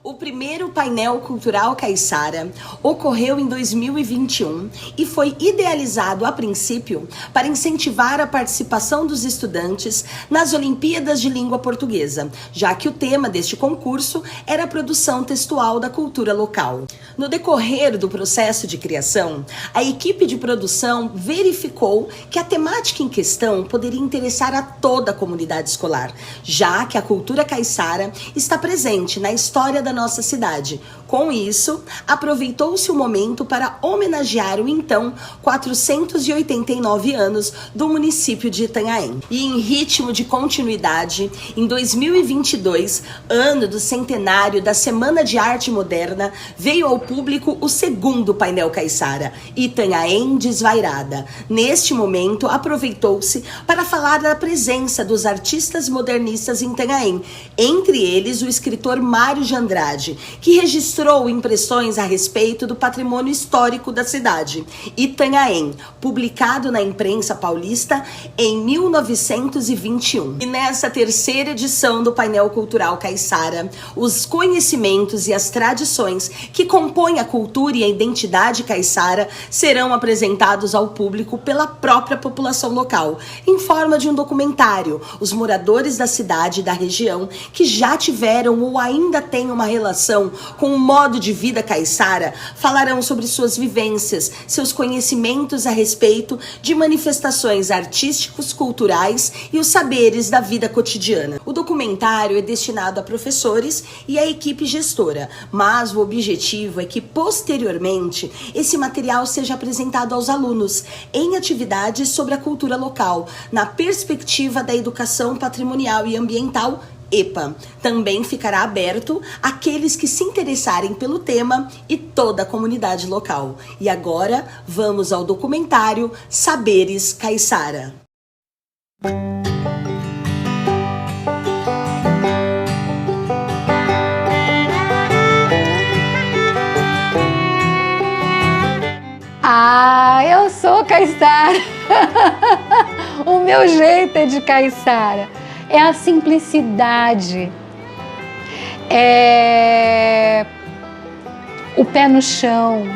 O primeiro painel cultural caiçara ocorreu em 2021 e foi idealizado a princípio para incentivar a participação dos estudantes nas Olimpíadas de Língua Portuguesa, já que o tema deste concurso era a produção textual da cultura local. No decorrer do processo de criação, a equipe de produção verificou que a temática em questão poderia interessar a toda a comunidade escolar, já que a cultura caiçara está presente na história da nossa cidade. Com isso, aproveitou-se o momento para homenagear o então 489 anos do município de Itanhaém. E em ritmo de continuidade, em 2022, ano do centenário da Semana de Arte Moderna, veio ao público o segundo painel caiçara, Itanhaém Desvairada. Neste momento, aproveitou-se para falar da presença dos artistas modernistas em Itanhaém, entre eles o escritor Mário de Andrade, que registrou impressões a respeito do patrimônio histórico da cidade, Itanhaém, publicado na imprensa paulista em 1921. E nessa terceira edição do painel cultural caiçara, os conhecimentos e as tradições que compõem a cultura e a identidade caiçara serão apresentados ao público pela própria população local, em forma de um documentário. Os moradores da cidade e da região que já tiveram ou ainda têm uma relação com o modo de vida caiçara falarão sobre suas vivências, seus conhecimentos a respeito de manifestações artísticos, culturais e os saberes da vida cotidiana. O documentário é destinado a professores e a equipe gestora, mas o objetivo é que posteriormente esse material seja apresentado aos alunos em atividades sobre a cultura local, na perspectiva da educação patrimonial e ambiental EPA. Também ficará aberto àqueles que se interessarem pelo tema e toda a comunidade local. E agora vamos ao documentário Saberes Caiçara. Eu sou caiçara. O meu jeito é de caiçara. É a simplicidade, é o pé no chão,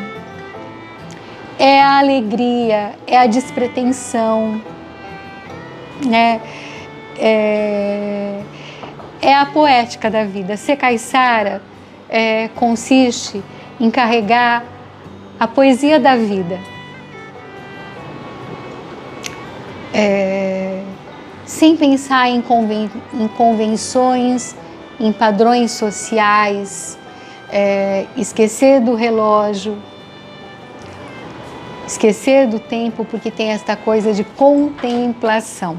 é a alegria, é a despretensão, né? É a poética da vida. Ser caiçara consiste em carregar a poesia da vida. Sem pensar em convenções, em padrões sociais, esquecer do relógio, esquecer do tempo, porque tem esta coisa de contemplação,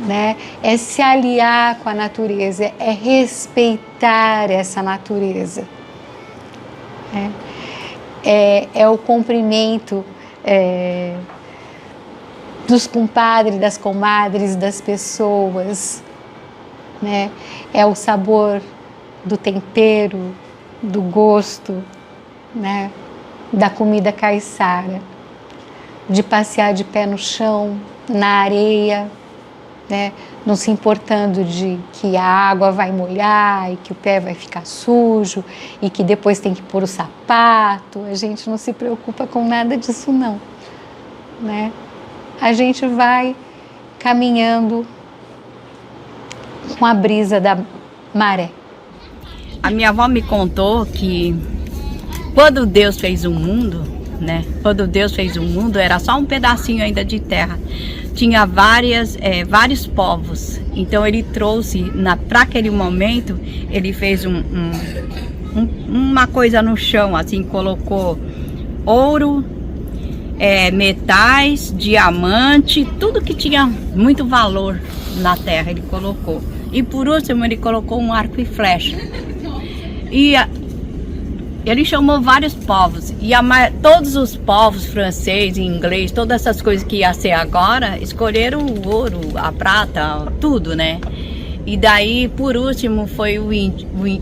né? É se aliar com a natureza, é respeitar essa natureza, né? É o cumprimento dos compadres, das comadres, das pessoas, né? É o sabor do tempero, do gosto, né? Da comida caiçara, de passear de pé no chão, na areia, né? Não se importando de que a água vai molhar e que o pé vai ficar sujo e que depois tem que pôr o sapato. A gente não se preocupa com nada disso não, né? A gente vai caminhando com a brisa da maré. A minha avó me contou que quando Deus fez o mundo, né? Quando Deus fez o mundo, era só um pedacinho ainda de terra. Tinha vários povos. Então ele trouxe, para aquele momento, ele fez uma coisa no chão, assim, colocou ouro, metais, diamante, tudo que tinha muito valor na terra ele colocou. E por último ele colocou um arco e flecha. E ele chamou vários povos. E todos os povos, francês, inglês, todas essas coisas que ia ser agora, escolheram o ouro, a prata, tudo, né? E daí, por último, foi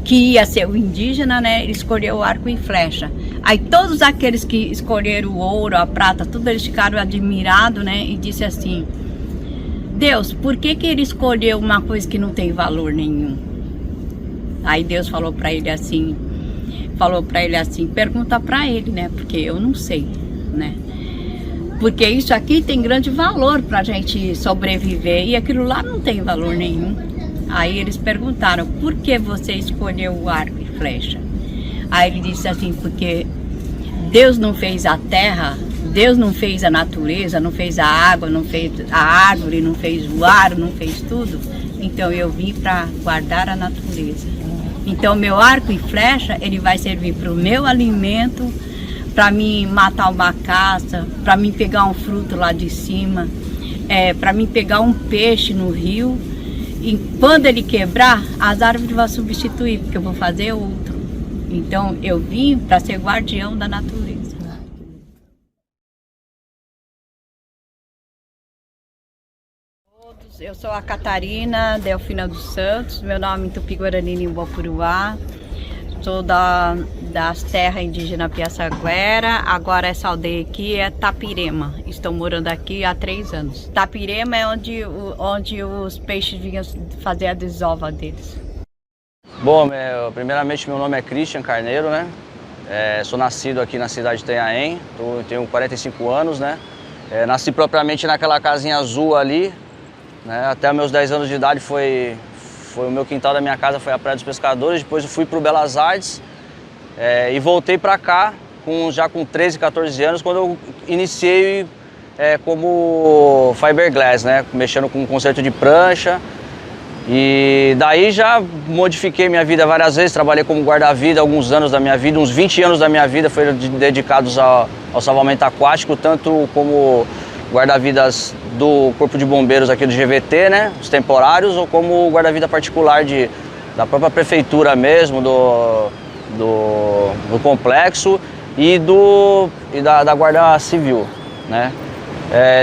que ia ser o indígena, né? Ele escolheu o arco e flecha. Aí todos aqueles que escolheram o ouro, a prata, tudo, eles ficaram admirados, né? E disse assim: Deus, por que ele escolheu uma coisa que não tem valor nenhum? Aí Deus falou para ele assim, pergunta para ele, né? Porque eu não sei, né? Porque isso aqui tem grande valor para a gente sobreviver e aquilo lá não tem valor nenhum. Aí eles perguntaram, por que você escolheu o arco e flecha? Aí ele disse assim, porque Deus não fez a terra, Deus não fez a natureza, não fez a água, não fez a árvore, não fez o ar, não fez tudo. Então eu vim para guardar a natureza. Então meu arco e flecha, ele vai servir para o meu alimento, para mim matar uma caça, para mim pegar um fruto lá de cima, para mim pegar um peixe no rio. E quando ele quebrar, as árvores vão substituir, porque eu vou fazer outro. Então eu vim para ser guardião da natureza. Eu sou a Catarina Delfina dos Santos, meu nome é Tupi-Guarani Nimbopuruá, sou das terras indígenas Piaçaguera, agora essa aldeia aqui é Tapirema, estou morando aqui há 3 anos. Tapirema é onde os peixes vinham fazer a desova deles. Bom, primeiramente meu nome é Christian Carneiro, né? Sou nascido aqui na cidade de Itanhaém, tenho 45 anos, né? Nasci propriamente naquela casinha azul ali, né? Até meus 10 anos de idade foi o meu quintal da minha casa, foi a Praia dos Pescadores. Depois eu fui para o Belas Artes e voltei para cá já com 13, 14 anos, quando eu iniciei como fiberglass, né? Mexendo com conserto de prancha. E daí já modifiquei minha vida várias vezes, trabalhei como guarda-vida alguns anos da minha vida, uns 20 anos da minha vida foram dedicados ao salvamento aquático, tanto como guarda-vidas do Corpo de Bombeiros aqui do GVT, né, os temporários, ou como guarda-vida particular da própria prefeitura mesmo, do complexo e da Guarda Civil, né.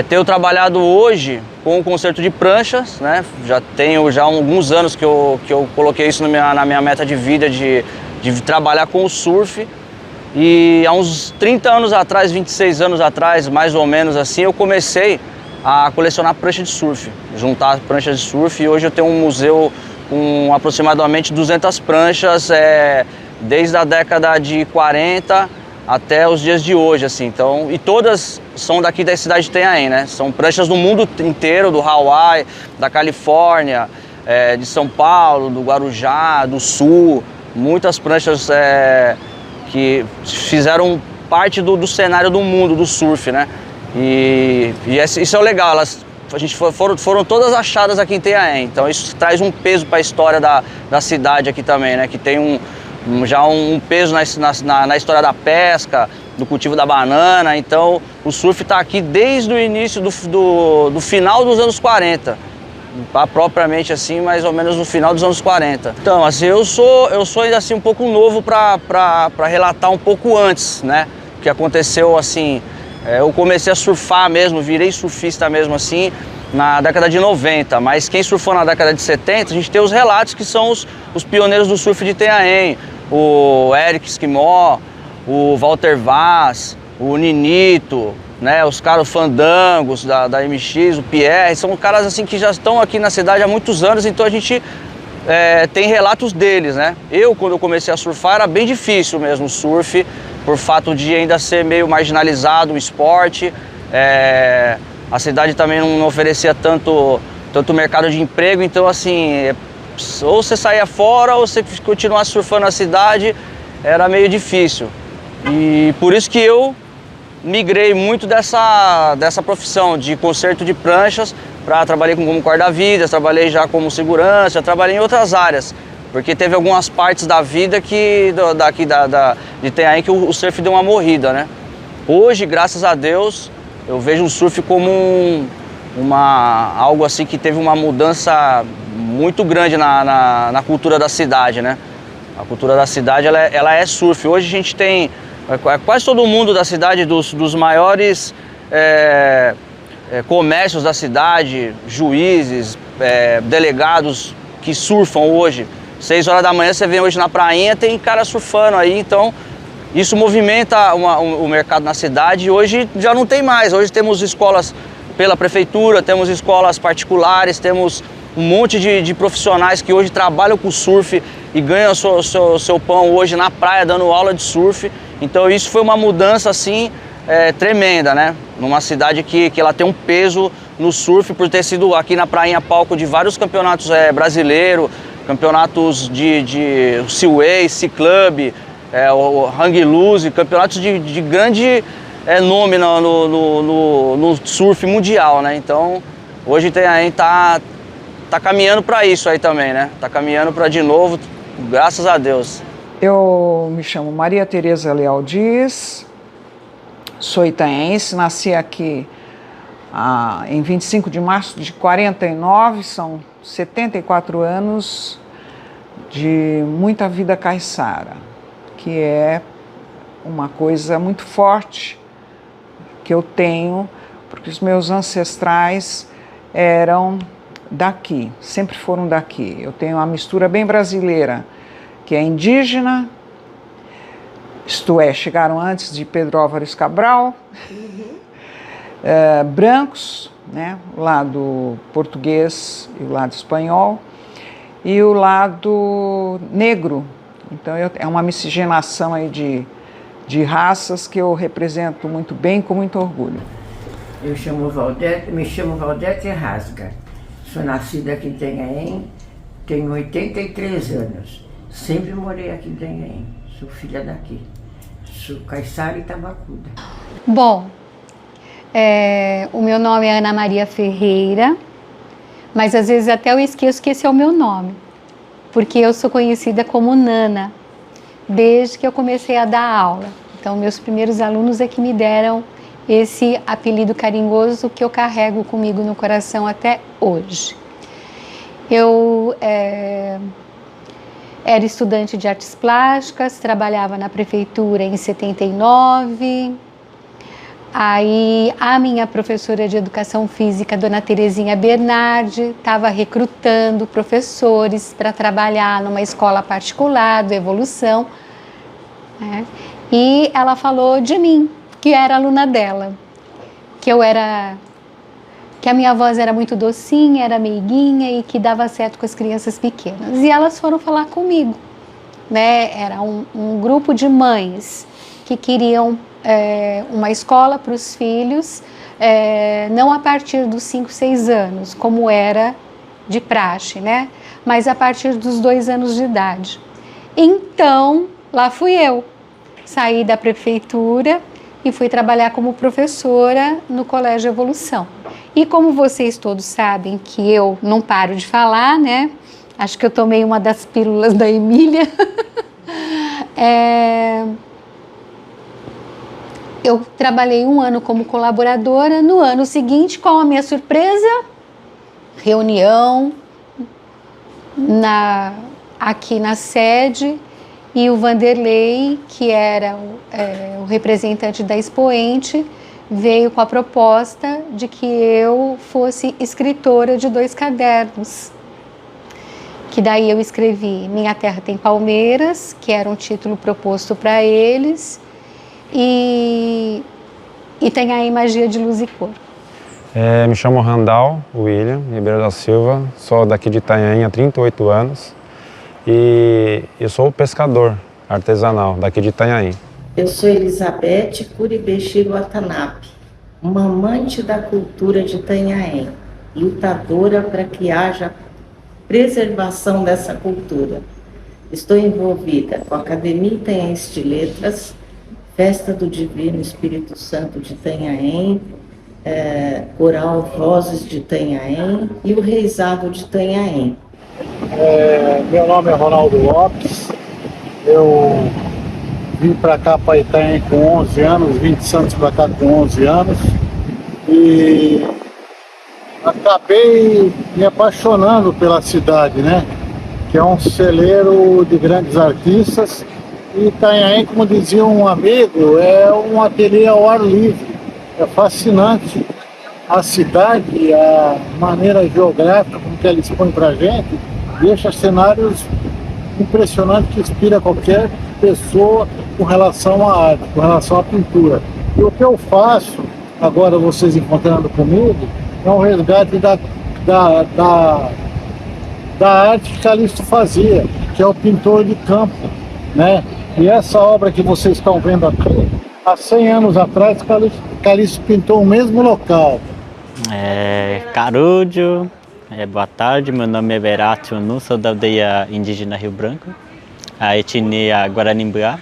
Tenho trabalhado hoje com o conserto de pranchas, né? Tenho alguns anos que eu coloquei isso na minha meta de vida de trabalhar com o surf. E há uns 30 anos atrás, 26 anos atrás, mais ou menos assim, eu comecei a colecionar pranchas de surf, juntar pranchas de surf, e hoje eu tenho um museu com aproximadamente 200 pranchas, desde a década de 40 até os dias de hoje, assim. Então, e todas são daqui da cidade de Itanhaém, né? São pranchas do mundo inteiro, do Hawaii, da Califórnia, de São Paulo, do Guarujá, do Sul. Muitas pranchas que fizeram parte do cenário do mundo, do surf, né? E isso é o legal, foram todas achadas aqui em Itanhaém. Então isso traz um peso para a história da cidade aqui também, né? Que tem já um peso na história da pesca, do cultivo da banana. Então o surf está aqui desde o início do final dos anos 40, propriamente assim, mais ou menos no final dos anos 40. Então, assim, eu sou ainda assim um pouco novo para relatar um pouco antes, né? O que aconteceu, assim, eu comecei a surfar mesmo, virei surfista mesmo assim na década de 90, mas quem surfou na década de 70, a gente tem os relatos que são os pioneiros do surf de Itanhaém, o Eric Esquimó, o Walter Vaz, o Ninito, né, os caras Fandangos da MX, o Pierre, são caras assim que já estão aqui na cidade há muitos anos, então a gente tem relatos deles, né? Quando eu comecei a surfar, era bem difícil mesmo o surf, por fato de ainda ser meio marginalizado o esporte, a cidade também não oferecia tanto mercado de emprego, então assim, ou você saía fora ou você continuasse surfando na cidade, era meio difícil. E por isso que eu migrei muito dessa profissão de conserto de pranchas, trabalhei como guarda-vidas, trabalhei já como segurança, trabalhei em outras áreas, porque teve algumas partes da vida de Itanhaém que o surf deu uma morrida, né? Hoje, graças a Deus, eu vejo o surf como algo assim que teve uma mudança muito grande na cultura da cidade, né? A cultura da cidade ela é surf. Hoje a gente tem quase todo mundo da cidade, dos maiores comércios da cidade, juízes, delegados que surfam hoje. 6 horas da manhã você vem hoje na prainha, tem cara surfando aí, então isso movimenta o mercado na cidade. E hoje já não tem mais, hoje temos escolas pela prefeitura, temos escolas particulares, temos um monte de profissionais que hoje trabalham com surf e ganham seu pão hoje na praia dando aula de surf. Então isso foi uma mudança assim tremenda, né? Numa cidade que ela tem um peso no surf por ter sido aqui na prainha palco de vários campeonatos brasileiros, campeonatos de Seaway, Sea Club, o Hang Loose, campeonatos de grande nome no surf mundial, né? Então hoje Itanhaém tá caminhando para isso aí também, né? Tá caminhando para de novo, graças a Deus. Eu me chamo Maria Tereza Leal Dias, sou itanhaense, nasci aqui em 25 de março de 49, são 74 anos de muita vida caiçara, que é uma coisa muito forte que eu tenho, porque os meus ancestrais eram daqui, sempre foram daqui. Eu tenho uma mistura bem brasileira, que é indígena, isto é, chegaram antes de Pedro Álvares Cabral, brancos, né, o lado português e o lado espanhol, e o lado negro. Então é uma miscigenação aí de raças que eu represento muito bem, com muito orgulho. Me chamo Valdete Rasga, sou nascida aqui em Itanhaém, tenho 83 anos, sempre morei aqui em Itanhaém, sou filha daqui, sou caiçara e tabacuda. Bom, o meu nome é Ana Maria Ferreira, mas às vezes até eu esqueço que esse é o meu nome, porque eu sou conhecida como Nana, desde que eu comecei a dar aula. Então, meus primeiros alunos é que me deram esse apelido carinhoso que eu carrego comigo no coração até hoje. Eu era estudante de artes plásticas, trabalhava na prefeitura em 79. Aí a minha professora de educação física, dona Terezinha Bernardi, estava recrutando professores para trabalhar numa escola particular do Evolução, né? E ela falou de mim, que era aluna dela, que a minha voz era muito docinha, era meiguinha e que dava certo com as crianças pequenas. E elas foram falar comigo, né? Era um grupo de mães que queriam uma escola para os filhos, não a partir dos 5, 6 anos, como era de praxe, né? Mas a partir dos 2 anos de idade. Então, lá fui eu. Saí da prefeitura e fui trabalhar como professora no Colégio Evolução. E como vocês todos sabem que eu não paro de falar, né? Acho que eu tomei uma das pílulas da Emília. Eu trabalhei 1 ano como colaboradora. No ano seguinte, qual a minha surpresa? Reunião aqui na sede, e o Vanderlei, que era o representante da expoente, veio com a proposta de que eu fosse escritora de 2 cadernos. Que daí eu escrevi Minha Terra Tem Palmeiras, que era um título proposto para eles, e Itanhaém Magia de Luz e Cor. Me chamo Randall William Ribeiro da Silva, sou daqui de Itanhaém há 38 anos e eu sou pescador artesanal daqui de Itanhaém. Eu sou Elizabeth Curibexi Watanabe, uma amante da cultura de Itanhaém, lutadora para que haja preservação dessa cultura. Estou envolvida com a Academia Itanhaense de Letras, Festa do Divino Espírito Santo de Itanhaém, Coral Vozes de Itanhaém e o Reisado de Itanhaém. Meu nome é Ronaldo Lopes, eu vim para cá, para Itanhaém, com 11 anos, vim de Santos para cá com 11 anos e acabei me apaixonando pela cidade, né? Que é um celeiro de grandes artistas. E Itanhaém, como dizia um amigo, é um ateliê ao ar livre. É fascinante a cidade, a maneira geográfica com que ela expõe para a gente, deixa cenários impressionantes que inspira qualquer pessoa com relação à arte, com relação à pintura. E o que eu faço, agora vocês encontrando comigo, é um resgate da arte que Calixto fazia, que é o pintor de campo, né? E essa obra que vocês estão vendo aqui, há 100 anos atrás, Calixto pintou o mesmo local. Carudio, boa tarde, meu nome é Verácio Nu, sou da aldeia indígena Rio Branco, a etnia Guaranimbá.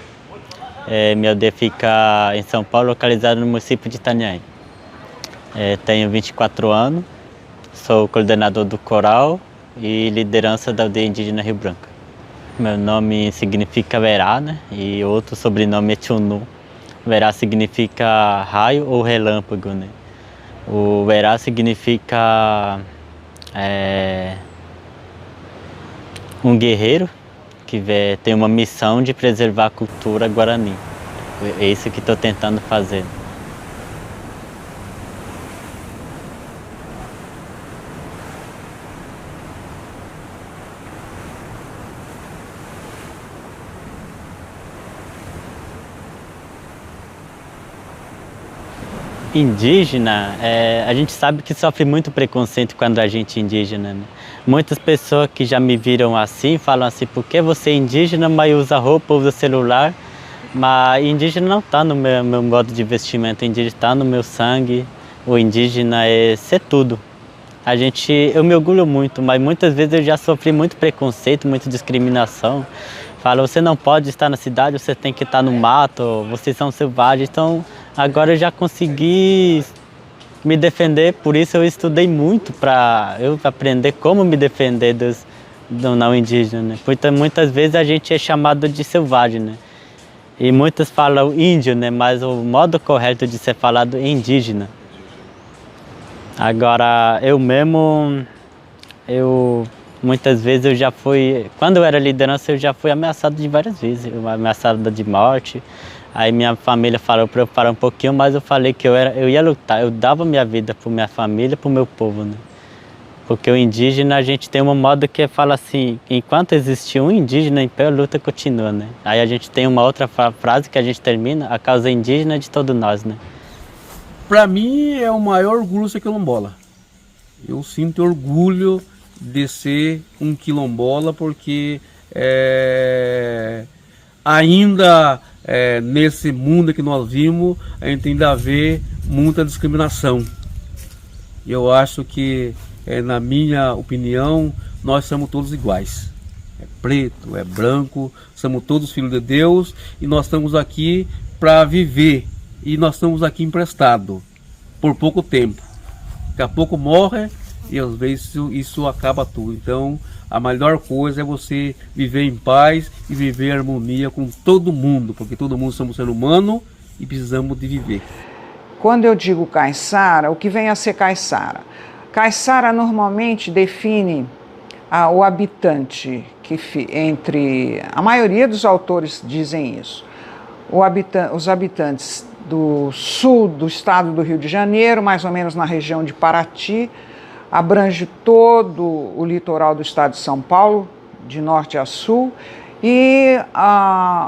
Minha aldeia fica em São Paulo, localizada no município de Itanhaém. Tenho 24 anos, sou coordenador do coral e liderança da aldeia indígena Rio Branco. Meu nome significa Verá, né? E outro sobrenome é Tchunu. Verá significa raio ou relâmpago, né? O Verá significa um guerreiro que tem uma missão de preservar a cultura guarani. É isso que estou tentando fazer. Indígena, a gente sabe que sofre muito preconceito quando a gente é indígena, né? Muitas pessoas que já me viram assim, falam assim, por que você é indígena, mas usa roupa, usa celular? Mas indígena não está no meu modo de vestimento, indígena está no meu sangue. O indígena é ser tudo. Eu me orgulho muito, mas muitas vezes eu já sofri muito preconceito, muita discriminação. Fala, você não pode estar na cidade, você tem que estar no mato, vocês são selvagens. Então, agora eu já consegui me defender, por isso eu estudei muito para eu aprender como me defender do não indígena, né? Porque muitas vezes a gente é chamado de selvagem, né? E muitos falam índio, né? Mas o modo correto de ser falado é indígena. Agora, eu mesmo, muitas vezes eu já fui, quando eu era liderança, eu já fui ameaçado de várias vezes, ameaçado de morte. Aí minha família falou para eu parar um pouquinho, mas eu falei que eu ia lutar, eu dava minha vida por minha família, por meu povo, né? Porque o indígena, a gente tem uma moda que fala assim, enquanto existir um indígena em pé, a luta continua, né? Aí a gente tem uma outra frase que a gente termina, a causa indígena é de todos nós, né? Para mim é o maior orgulho ser quilombola. Eu sinto orgulho de ser um quilombola porque ainda nesse mundo que nós vimos, a gente ainda vê muita discriminação. Eu acho que, na minha opinião, nós somos todos iguais. É preto, é branco, somos todos filhos de Deus e nós estamos aqui para viver. E nós estamos aqui emprestados por pouco tempo. Daqui a pouco morre e às vezes isso acaba tudo. Então a melhor coisa é você viver em paz e viver em harmonia com todo mundo, porque todo mundo somos ser humano e precisamos de viver. Quando eu digo caiçara, o que vem a ser caiçara? Caiçara normalmente define o habitante, entre a maioria dos autores dizem isso. Os habitantes do sul do estado do Rio de Janeiro, mais ou menos na região de Paraty, abrange todo o litoral do estado de São Paulo, de norte a sul, e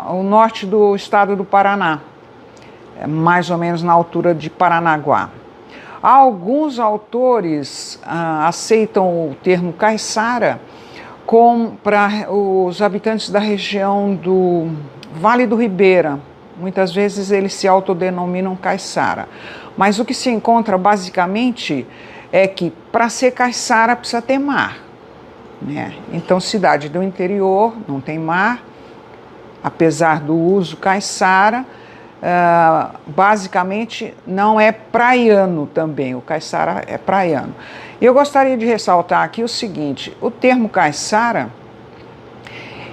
o norte do estado do Paraná, mais ou menos na altura de Paranaguá. Alguns autores aceitam o termo caiçara para os habitantes da região do Vale do Ribeira. Muitas vezes eles se autodenominam caiçara. Mas o que se encontra basicamente é que para ser caiçara precisa ter mar, né? Então, cidade do interior não tem mar, apesar do uso caiçara, basicamente não é praiano também, o caiçara é praiano. E eu gostaria de ressaltar aqui o seguinte, o termo caiçara,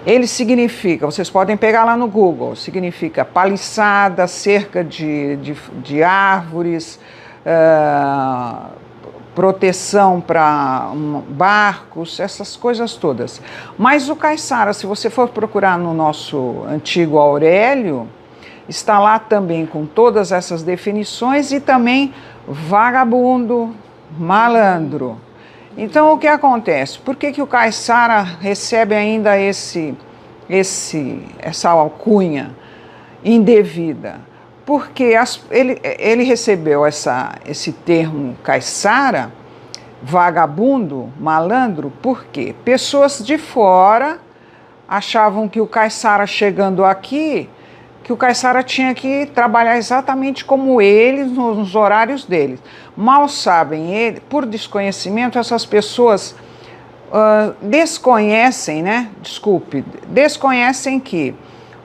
ele significa, vocês podem pegar lá no Google, significa paliçada, cerca de árvores, proteção para barcos, essas coisas todas. Mas o caiçara, se você for procurar no nosso antigo Aurélio, está lá também com todas essas definições e também vagabundo, malandro. Então, o que acontece? Por que o caiçara recebe ainda essa alcunha indevida? Porque ele recebeu esse termo caiçara vagabundo, malandro, por quê? Pessoas de fora achavam que o caiçara chegando aqui, que o caiçara tinha que trabalhar exatamente como eles, nos horários deles. Mal sabem ele, por desconhecimento, essas pessoas desconhecem, desconhecem que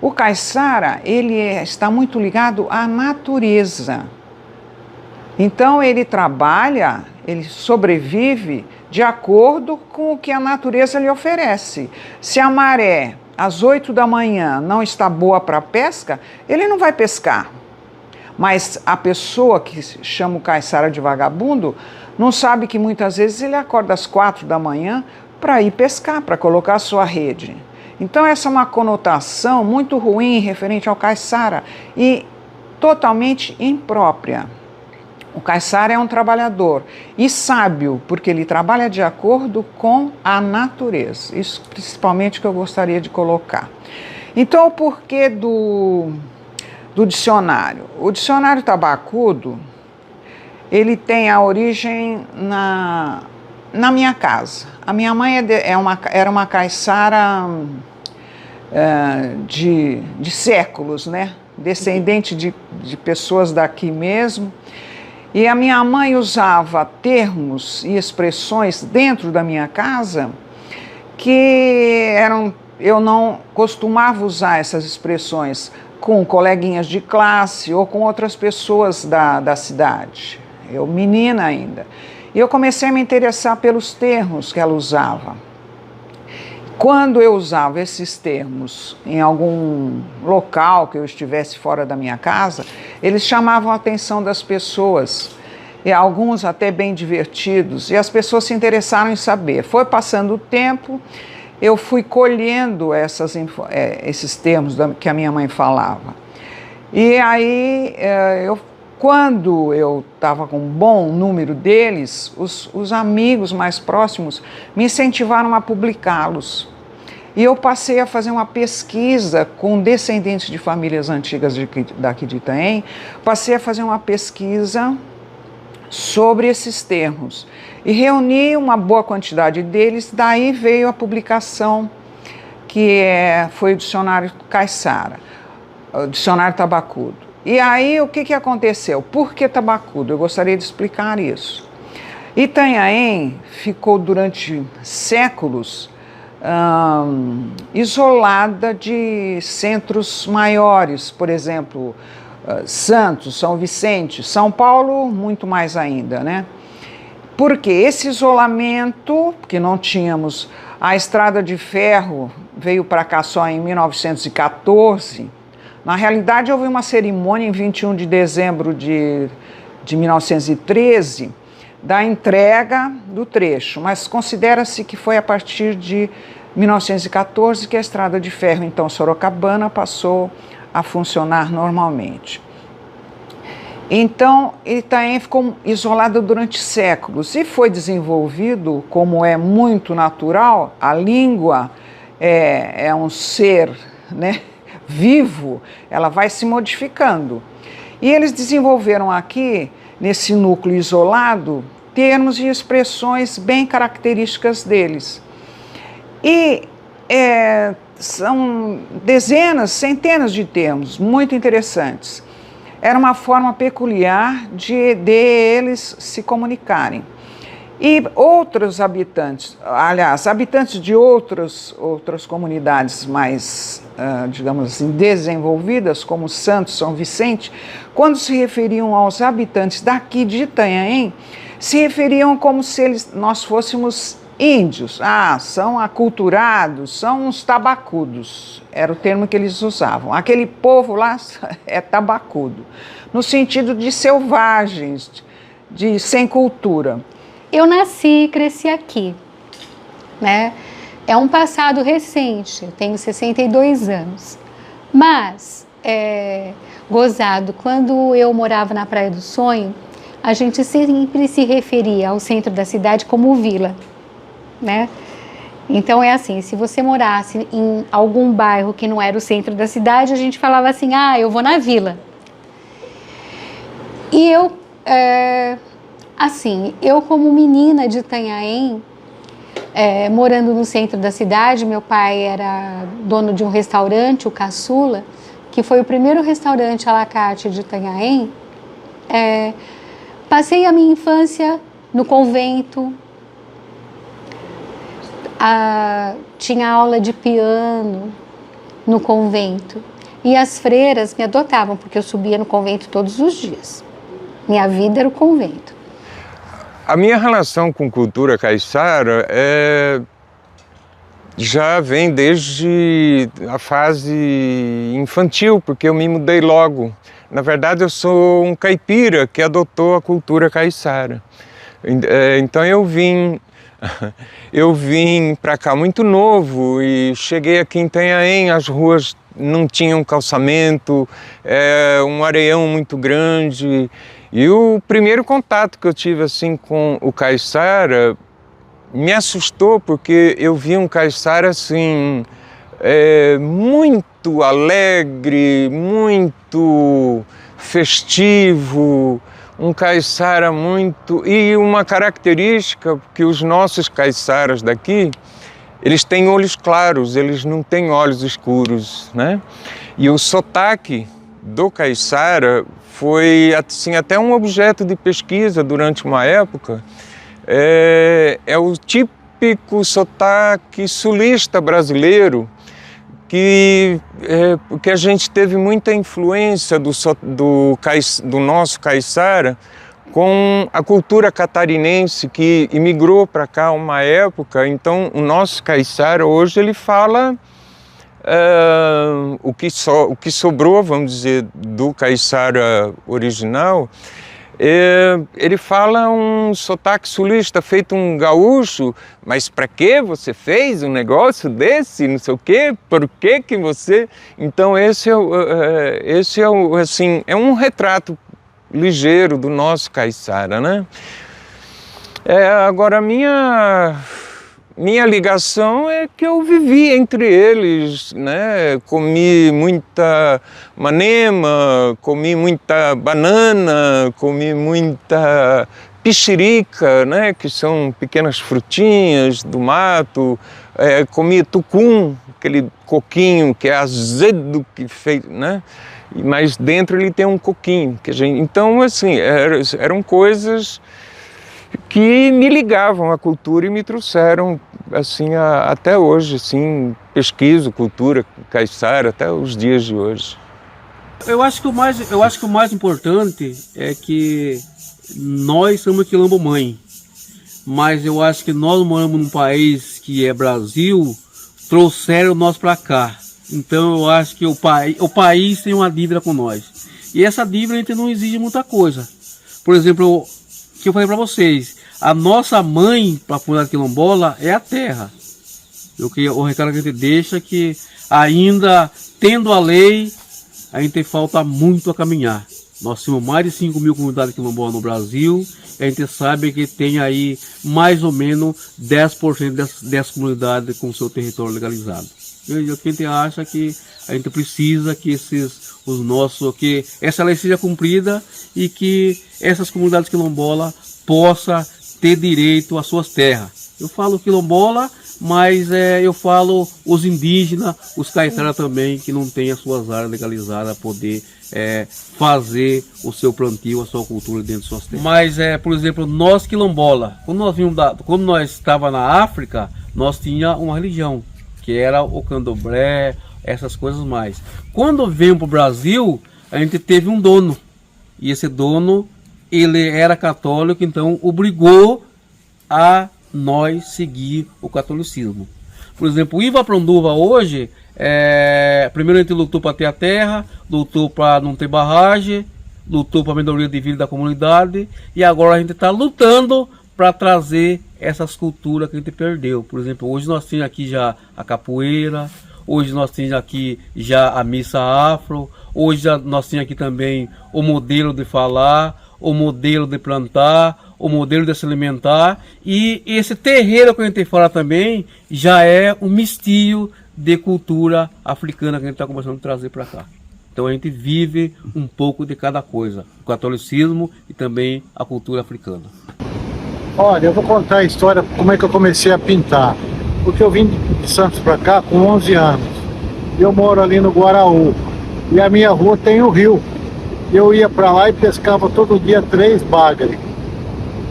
o caiçara, ele está muito ligado à natureza. Então ele trabalha, ele sobrevive de acordo com o que a natureza lhe oferece. Se a maré às 8 da manhã não está boa para pesca, ele não vai pescar. Mas a pessoa que chama o caiçara de vagabundo não sabe que muitas vezes ele acorda às 4 da manhã para ir pescar, para colocar a sua rede. Então essa é uma conotação muito ruim referente ao caiçara e totalmente imprópria. O caiçara é um trabalhador e sábio, porque ele trabalha de acordo com a natureza. Isso principalmente que eu gostaria de colocar. Então, o porquê do dicionário? O dicionário tabacudo, ele tem a origem na minha casa. A minha mãe era uma caiçara de séculos, descendente de pessoas daqui mesmo. E a minha mãe usava termos e expressões dentro da minha casa que eu não costumava usar essas expressões com coleguinhas de classe ou com outras pessoas da cidade. Eu menina ainda. E eu comecei a me interessar pelos termos que ela usava. Quando eu usava esses termos em algum local que eu estivesse fora da minha casa, eles chamavam a atenção das pessoas, e alguns até bem divertidos, e as pessoas se interessaram em saber. Foi passando o tempo, eu fui colhendo esses termos que a minha mãe falava. E aí, quando eu estava com um bom número deles, os amigos mais próximos me incentivaram a publicá-los. E eu passei a fazer uma pesquisa com descendentes de famílias antigas daqui de Itanhaém, passei a fazer uma pesquisa sobre esses termos e reuni uma boa quantidade deles, daí veio a publicação que foi o dicionário caiçara, o dicionário tabacudo. E aí o que aconteceu? Por que tabacudo? Eu gostaria de explicar isso. Itanhaém ficou durante séculos isolada de centros maiores, por exemplo, Santos, São Vicente, São Paulo, muito mais ainda, Porque esse isolamento, que não tínhamos, a estrada de ferro veio para cá só em 1914. Na realidade, houve uma cerimônia em 21 de dezembro de 1913, da entrega do trecho, mas considera-se que foi a partir de 1914 que a estrada de ferro, então Sorocabana, passou a funcionar normalmente. Então, Itanhaém ficou isolado durante séculos e foi desenvolvido, como é muito natural, a língua é um ser, vivo, ela vai se modificando. E eles desenvolveram aqui, nesse núcleo isolado, termos e expressões bem características deles. E são dezenas, centenas de termos muito interessantes. Era uma forma peculiar de eles se comunicarem. E outros habitantes, aliás, habitantes de outras comunidades mais, digamos assim, desenvolvidas, como Santos, São Vicente, quando se referiam aos habitantes daqui de Itanhaém, se referiam como se nós fôssemos índios. São aculturados, são uns tabacudos, era o termo que eles usavam. Aquele povo lá é tabacudo, no sentido de selvagens, de sem cultura. Eu nasci e cresci aqui, É um passado recente, eu tenho 62 anos. Mas, gozado, quando eu morava na Praia do Sonho, a gente sempre se referia ao centro da cidade como vila, Então é assim, se você morasse em algum bairro que não era o centro da cidade, a gente falava assim, eu vou na vila. E eu Assim, eu como menina de Itanhaém, morando no centro da cidade, meu pai era dono de um restaurante, o Caçula, que foi o primeiro restaurante à la carte de Itanhaém. Passei a minha infância no convento, tinha aula de piano no convento, e as freiras me adotavam, porque eu subia no convento todos os dias. Minha vida era o convento. A minha relação com cultura caiçara já vem desde a fase infantil, porque eu me mudei logo. Na verdade, eu sou um caipira que adotou a cultura caiçara. Então eu vim para cá muito novo e cheguei aqui em Itanhaém, as ruas não tinham calçamento, um areião muito grande. E o primeiro contato que eu tive assim com o caiçara me assustou, porque eu vi um caiçara assim muito alegre, muito festivo, um caiçara muito... E uma característica que os nossos caiçaras daqui, eles têm olhos claros, eles não têm olhos escuros, né? E o sotaque do caiçara foi assim, até um objeto de pesquisa durante uma época. É o típico sotaque sulista brasileiro, que a gente teve muita influência do nosso caiçara com a cultura catarinense que imigrou para cá uma época. Então o nosso caiçara hoje ele fala o que sobrou, vamos dizer, do caiçara original. Ele fala um sotaque sulista, feito um gaúcho, mas para que você fez um negócio desse, não sei o quê, por que que você... Então esse assim, é um retrato ligeiro do nosso caiçara, né? Agora, minha ligação é que eu vivi entre eles, né? Comi muita manema, comi muita banana, comi muita pichirica, né? Que são pequenas frutinhas do mato, comi tucum, aquele coquinho que é azedo, que fez, né? Mas dentro ele tem um coquinho. Então, assim, eram coisas que me ligavam à cultura e me trouxeram, assim, até hoje, assim, pesquiso cultura caiçara até os dias de hoje. Eu acho que o mais importante é que nós somos quilombo mãe, mas eu acho que nós moramos num país que é Brasil, trouxeram nós para cá. Então eu acho que o país tem uma dívida com nós. E essa dívida a gente não exige muita coisa. Por exemplo, que eu falei para vocês, a nossa mãe para a comunidade quilombola é a terra. O recado que a gente deixa é que ainda tendo a lei, a gente falta muito a caminhar. Nós temos mais de 5 mil comunidades quilombolas no Brasil. A gente sabe que tem aí mais ou menos 10% dessas comunidades com seu território legalizado. E a gente acha que a gente precisa que que essa lei seja cumprida e que essas comunidades quilombolas possam ter direito às suas terras. Eu falo quilombola, mas eu falo os indígenas, os caiçaras também, que não têm as suas áreas legalizadas, poder fazer o seu plantio, a sua cultura dentro de suas terras. Mas, por exemplo, nós quilombola, quando nós estávamos na África, nós tínhamos uma religião, que era o candomblé, essas coisas mais. Quando veio para o Brasil, a gente teve um dono, e esse dono, ele era católico, então obrigou a nós seguir o catolicismo. Por exemplo, o Iva Pronduva hoje, primeiro a gente lutou para ter a terra, lutou para não ter barragem, lutou para a melhoria de vida da comunidade, e agora a gente está lutando para trazer essas culturas que a gente perdeu. Por exemplo, hoje nós temos aqui já a capoeira, hoje nós temos aqui já a missa afro, hoje nós temos aqui também o modelo de falar, o modelo de plantar, o modelo de se alimentar, e esse terreiro que a gente fala também já é um mistio de cultura africana que a gente está começando a trazer para cá. Então a gente vive um pouco de cada coisa, o catolicismo e também a cultura africana. Olha, eu vou contar a história, como é que eu comecei a pintar. Porque eu vim de Santos para cá com 11 anos. Eu moro ali no Guaraú. E a minha rua tem o rio. Eu ia para lá e pescava todo dia 3 bagre.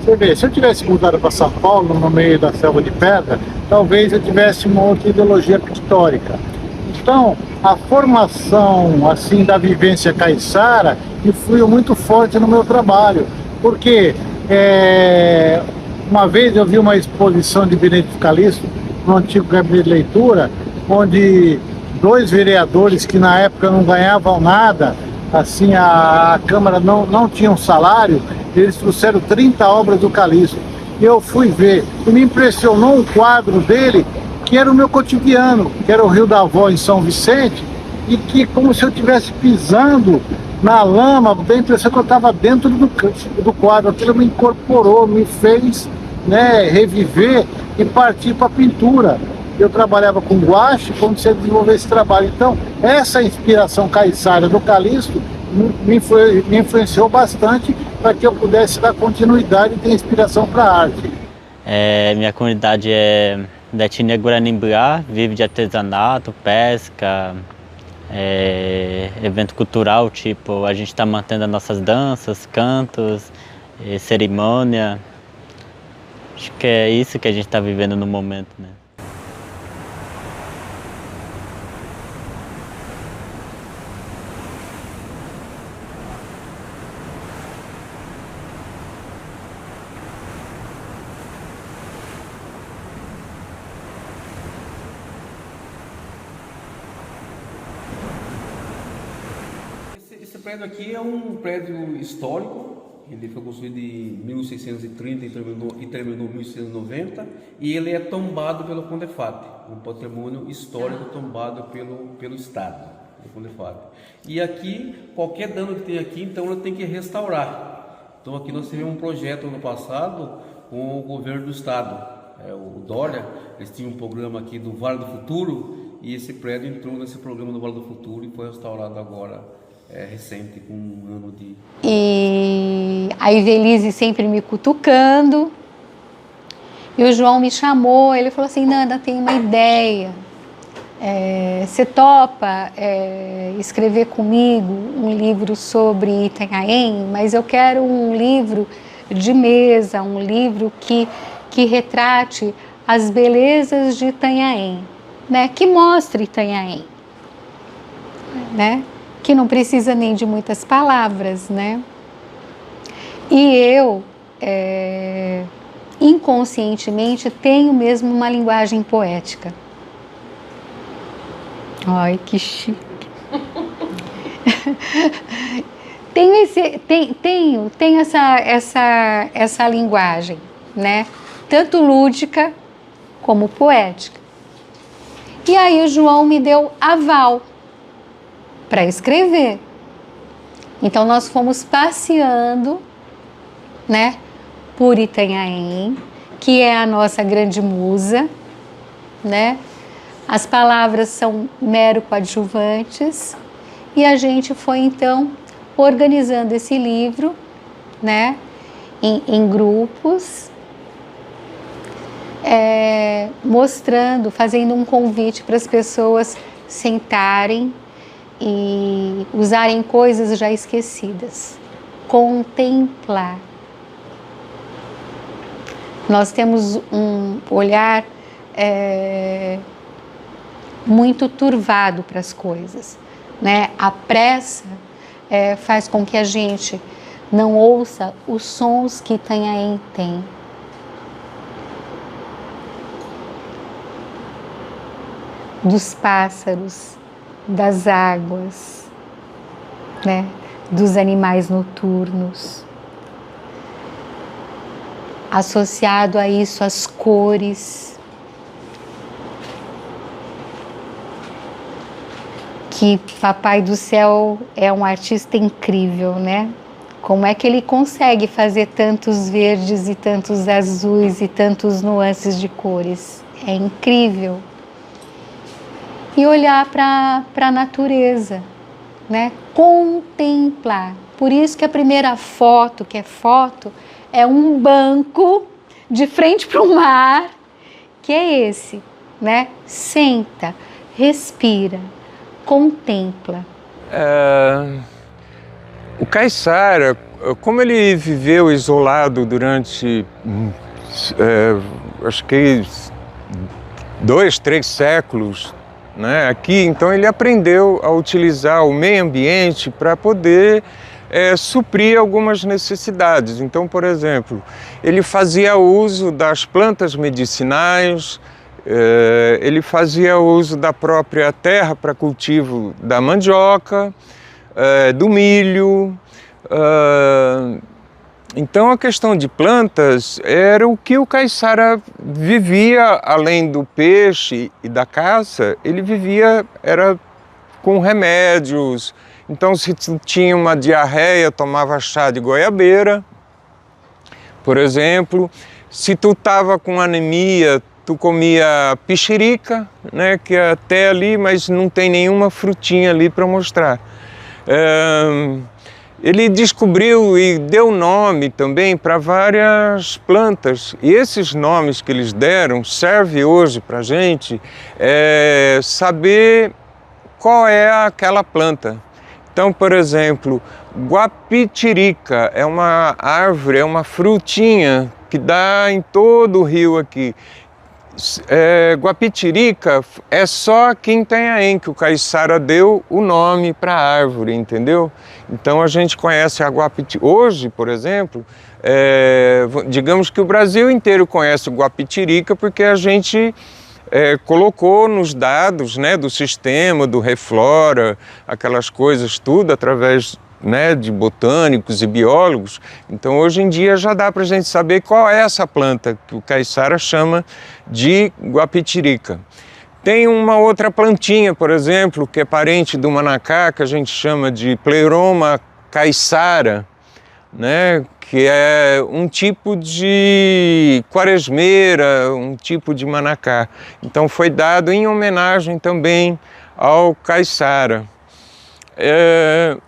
Você vê, se eu tivesse mudado para São Paulo, no meio da selva de pedra, talvez eu tivesse uma outra ideologia pictórica. Então, a formação assim da vivência caiçara influiu muito forte no meu trabalho. Porque uma vez eu vi uma exposição de Benedito Calixto no antigo gabinete de leitura, onde 2 vereadores que na época não ganhavam nada, assim, a Câmara não tinha um salário, eles trouxeram 30 obras do Calixto. E eu fui ver, e me impressionou um quadro dele, que era o meu cotidiano, que era o Rio da Avó em São Vicente, e que como se eu estivesse pisando na lama, dei a impressão que eu estava dentro do quadro. Aquilo me incorporou, me fez, né, reviver e partir para a pintura. Eu trabalhava com guache, comecei a desenvolver esse trabalho. Então, essa inspiração caiçara do Calixto me influenciou bastante para que eu pudesse dar continuidade e ter inspiração para a arte. Minha comunidade é da etnia Guarani-Mbiá, vive de artesanato, pesca, evento cultural, tipo, a gente está mantendo as nossas danças, cantos, cerimônia. Acho que é isso que a gente está vivendo no momento, né? Esse prédio aqui é um prédio histórico. Ele foi construído em 1630 e terminou em 1690, e ele é tombado pelo Condefat, um patrimônio histórico tombado pelo Estado do Condefat. E aqui, qualquer dano que tem aqui, então ele tem que restaurar. Então aqui nós tivemos um projeto ano passado com o governo do Estado, o Dória. Eles tinham um programa aqui do Vale do Futuro, e esse prédio entrou nesse programa do Vale do Futuro e foi restaurado agora, recente, com um ano de... E a Ivelise sempre me cutucando. E o João me chamou, ele falou assim, Nanda, tem uma ideia. Você topa escrever comigo um livro sobre Itanhaém, mas eu quero um livro de mesa, um livro que retrate as belezas de Itanhaém, né? Que mostre Itanhaém, né? Que não precisa nem de muitas palavras, né? E eu, inconscientemente, tenho mesmo uma linguagem poética. Ai, que chique. Tenho essa linguagem, né? Tanto lúdica como poética. E aí o João me deu aval para escrever. Então nós fomos passeando, né, por Itanhaém, que é a nossa grande musa, né? As palavras são mero coadjuvantes, e a gente foi então organizando esse livro, né, em grupos, mostrando, fazendo um convite para as pessoas sentarem e usarem coisas já esquecidas. Contemplar. Nós temos um olhar muito turvado para as coisas, né? A pressa faz com que a gente não ouça os sons que Itanhaém tem. Dos pássaros, das águas, né? Dos animais noturnos. Associado a isso, as cores, que Papai do Céu é um artista incrível, né? Como é que ele consegue fazer tantos verdes e tantos azuis e tantos nuances de cores? É incrível. E olhar para a natureza, né? Contemplar. Por isso que a primeira foto, que é foto, é um banco de frente para o mar, que é esse, né? Senta, respira, contempla. O Caiçara, como ele viveu isolado durante, acho que 2, 3 séculos, né, aqui, então ele aprendeu a utilizar o meio ambiente para poder suprir algumas necessidades. Então, por exemplo, ele fazia uso das plantas medicinais, ele fazia uso da própria terra para cultivo da mandioca, do milho. Então a questão de plantas era o que o Caiçara vivia, além do peixe e da caça, ele vivia era com remédios. Então se tinha uma diarreia, tomava chá de goiabeira, por exemplo. Se tu estava com anemia, tu comia pichirica, né, que é até ali, mas não tem nenhuma frutinha ali para mostrar. Ele descobriu e deu nome também para várias plantas. E esses nomes que eles deram servem hoje para a gente saber qual é aquela planta. Então, por exemplo, guapitirica é uma árvore, é uma frutinha que dá em todo o rio aqui. Guapitirica é só aqui em Itanhaém que o Caiçara deu o nome para a árvore, entendeu? Então a gente conhece a guapitirica. Hoje, por exemplo, digamos que o Brasil inteiro conhece o guapitirica porque a gente colocou nos dados, né, do sistema, do Reflora, aquelas coisas tudo através, né, de botânicos e biólogos. Então hoje em dia já dá para a gente saber qual é essa planta que o Caiçara chama de guapitirica. Tem uma outra plantinha, por exemplo, que é parente do manacá, que a gente chama de Pleroma caiçara, né, que é um tipo de quaresmeira, um tipo de manacá. Então foi dado em homenagem também ao Caiçara.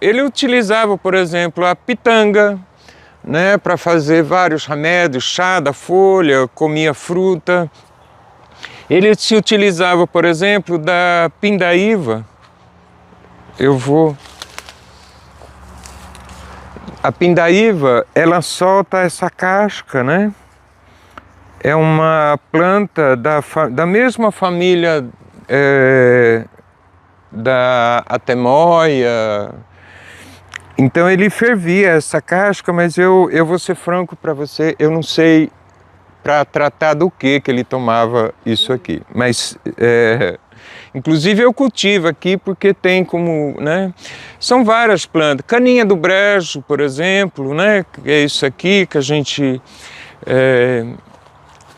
Ele utilizava, por exemplo, a pitanga, né, para fazer vários remédios, chá da folha, comia fruta. Ele se utilizava, por exemplo, da pindaíba. A pindaíba, ela solta essa casca, né? É uma planta da mesma família da atemoia. Então ele fervia essa casca, mas eu vou ser franco para você, eu não sei para tratar do que ele tomava isso aqui. Mas, inclusive eu cultivo aqui porque tem como, né? São várias plantas. Caninha do brejo, por exemplo, né? Que é isso aqui que a gente...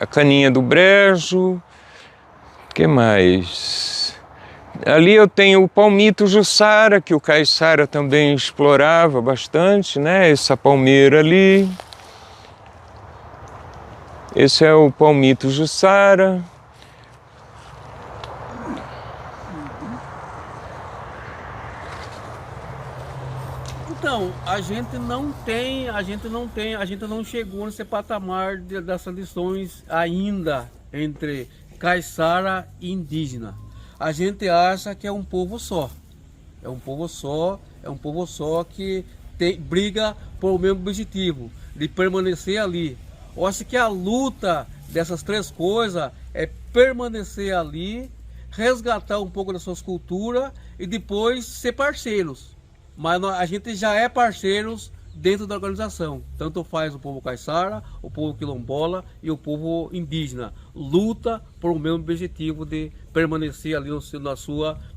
a caninha do brejo. O que mais? Ali eu tenho o palmito jussara, que o Caiçara também explorava bastante, né? Essa palmeira ali. Esse é o palmito jussara. Então, a gente não chegou nesse patamar dessas lições ainda entre Caiçara e indígena. A gente acha que é um povo só. É um povo só que briga por o mesmo objetivo, de permanecer ali. Eu acho que a luta dessas três coisas é permanecer ali, resgatar um pouco das suas culturas e depois ser parceiros. Mas a gente já é parceiros dentro da organização. Tanto faz o povo Caiçara, o povo quilombola e o povo indígena. Luta por o mesmo objetivo de permanecer ali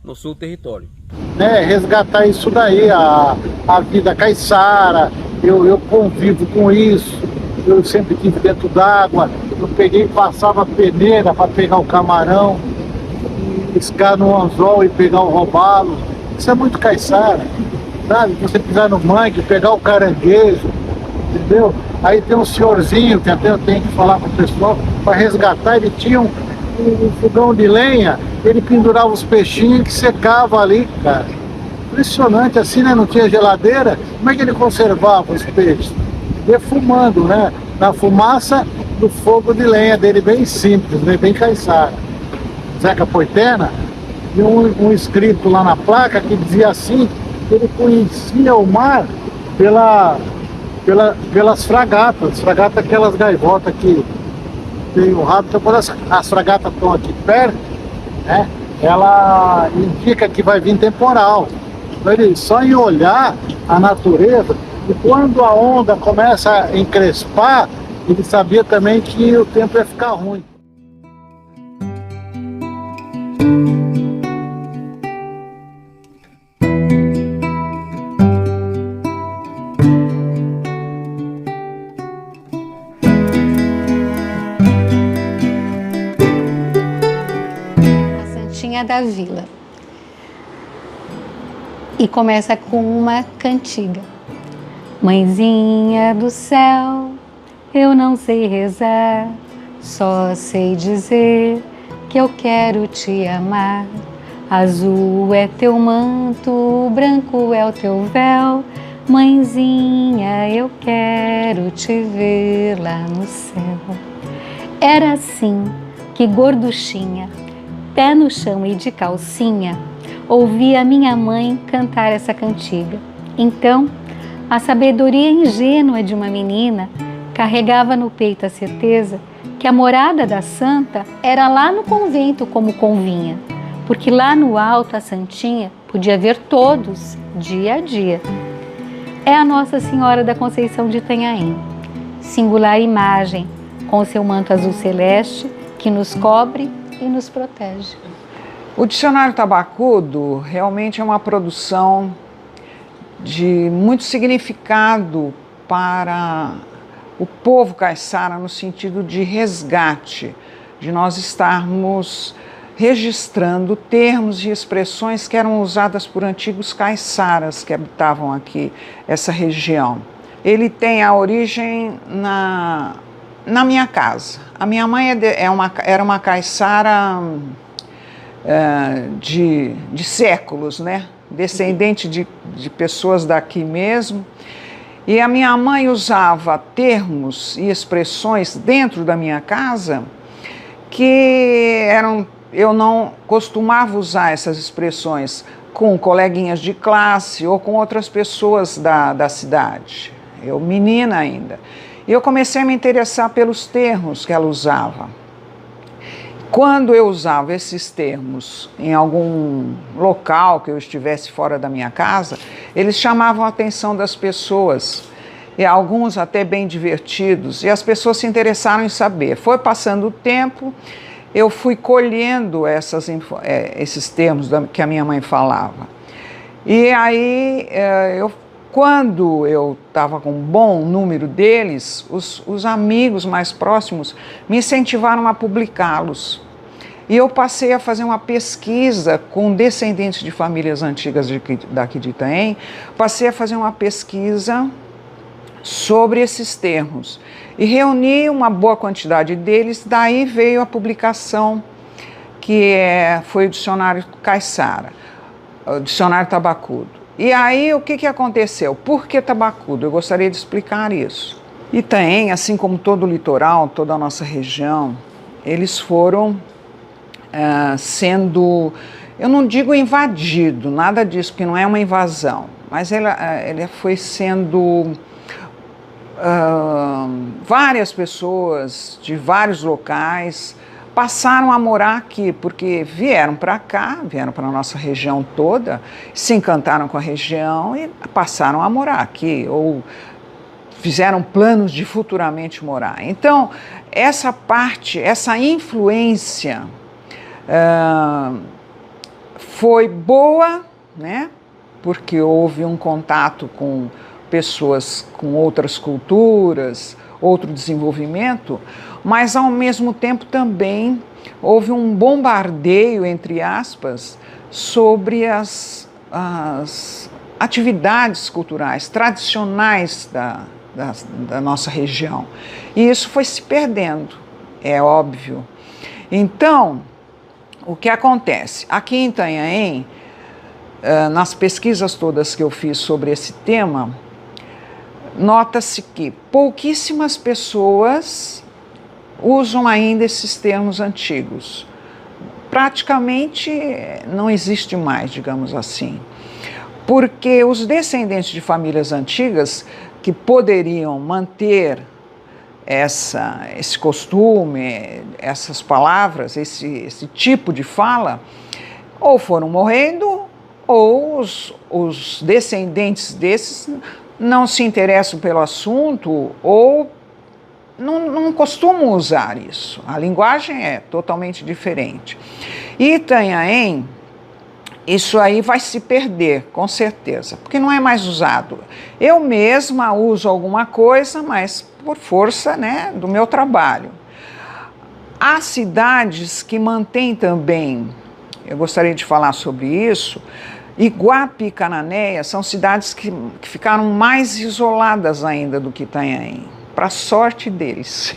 no seu território. Resgatar isso daí, a vida Caiçara, eu convivo com isso, eu sempre estive dentro d'água, eu passava a peneira para pegar o camarão, piscar no anzol e pegar o robalo. Isso é muito Caiçara. Sabe? Você pisar no mangue, pegar o caranguejo, entendeu? Aí tem um senhorzinho que até eu tenho que falar para o pessoal, para resgatar, ele tinha um fogão de lenha, ele pendurava os peixinhos que secava ali, cara. impressionante assim, né? Não tinha geladeira. Como é que ele conservava os peixes? Defumando, né? Na fumaça do fogo de lenha dele, bem simples, né? Bem caiçara. Zeca Poitena, e um escrito lá na placa que dizia assim, que ele conhecia o mar pelas fragatas. Fragata, aquelas gaivotas que tem o rabo. Então quando as fragatas estão aqui perto, né? Ela indica que vai vir temporal. Então ele só em olhar a natureza, e quando a onda começa a encrespar, ele sabia também que o tempo ia ficar ruim. A Santinha da Vila. E começa com uma cantiga. Mãezinha do céu, eu não sei rezar, só sei dizer que eu quero te amar. Azul é teu manto, branco é o teu véu. Mãezinha, eu quero te ver lá no céu. Era assim que gorduchinha, pé no chão e de calcinha, ouvia minha mãe cantar essa cantiga. Então, a sabedoria ingênua de uma menina carregava no peito a certeza que a morada da santa era lá no convento como convinha, porque lá no alto a santinha podia ver todos, dia a dia. É a Nossa Senhora da Conceição de Itanhaém, singular imagem, com seu manto azul celeste que nos cobre e nos protege. O Dicionário Tabacudo realmente é uma produção de muito significado para o povo caiçara no sentido de resgate, de nós estarmos registrando termos e expressões que eram usadas por antigos caiçaras que habitavam aqui, essa região. Ele tem a origem na minha casa. A minha mãe era uma caiçara de séculos, né? Descendente de pessoas daqui mesmo. E a minha mãe usava termos e expressões dentro da minha casa que eu não costumava usar essas expressões com coleguinhas de classe ou com outras pessoas da cidade. Eu menina ainda. E eu comecei a me interessar pelos termos que ela usava. Quando eu usava esses termos em algum local que eu estivesse fora da minha casa, eles chamavam a atenção das pessoas, e alguns até bem divertidos, e as pessoas se interessaram em saber. Foi passando o tempo, eu fui colhendo esses termos que a minha mãe falava. E aí, quando eu estava com um bom número deles, os amigos mais próximos me incentivaram a publicá-los. E eu passei a fazer uma pesquisa com descendentes de famílias antigas daqui de Itanhaém, passei a fazer uma pesquisa sobre esses termos e reuni uma boa quantidade deles, daí veio a publicação que foi o Dicionário Caiçara, o Dicionário Tabacudo. E aí o que aconteceu? Por que tabacudo? Eu gostaria de explicar isso. Itanhaém, assim como todo o litoral, toda a nossa região, eles foram sendo, eu não digo invadido, nada disso, porque não é uma invasão, mas ele foi sendo várias pessoas de vários locais passaram a morar aqui, porque vieram para cá, vieram para a nossa região toda, se encantaram com a região e passaram a morar aqui, ou fizeram planos de futuramente morar. Então, essa parte, essa influência foi boa, né? Porque houve um contato com pessoas com outras culturas, outro desenvolvimento, mas ao mesmo tempo também houve um bombardeio, entre aspas, sobre as atividades culturais tradicionais da nossa região. E isso foi se perdendo, é óbvio. Então, o que acontece? Aqui em Itanhaém, nas pesquisas todas que eu fiz sobre esse tema, nota-se que pouquíssimas pessoas usam ainda esses termos antigos. Praticamente não existe mais, digamos assim. Porque os descendentes de famílias antigas que poderiam manter esse costume, essas palavras, esse tipo de fala, ou foram morrendo, ou os descendentes desses não se interessam pelo assunto, ou não costumam usar isso. A linguagem é totalmente diferente. E Itanhaém, isso aí vai se perder, com certeza, porque não é mais usado. Eu mesma uso alguma coisa, mas por força, né, do meu trabalho. Há cidades que mantêm também, eu gostaria de falar sobre isso, Iguape e Cananéia são cidades que ficaram mais isoladas ainda do que Itanhaém, para sorte deles.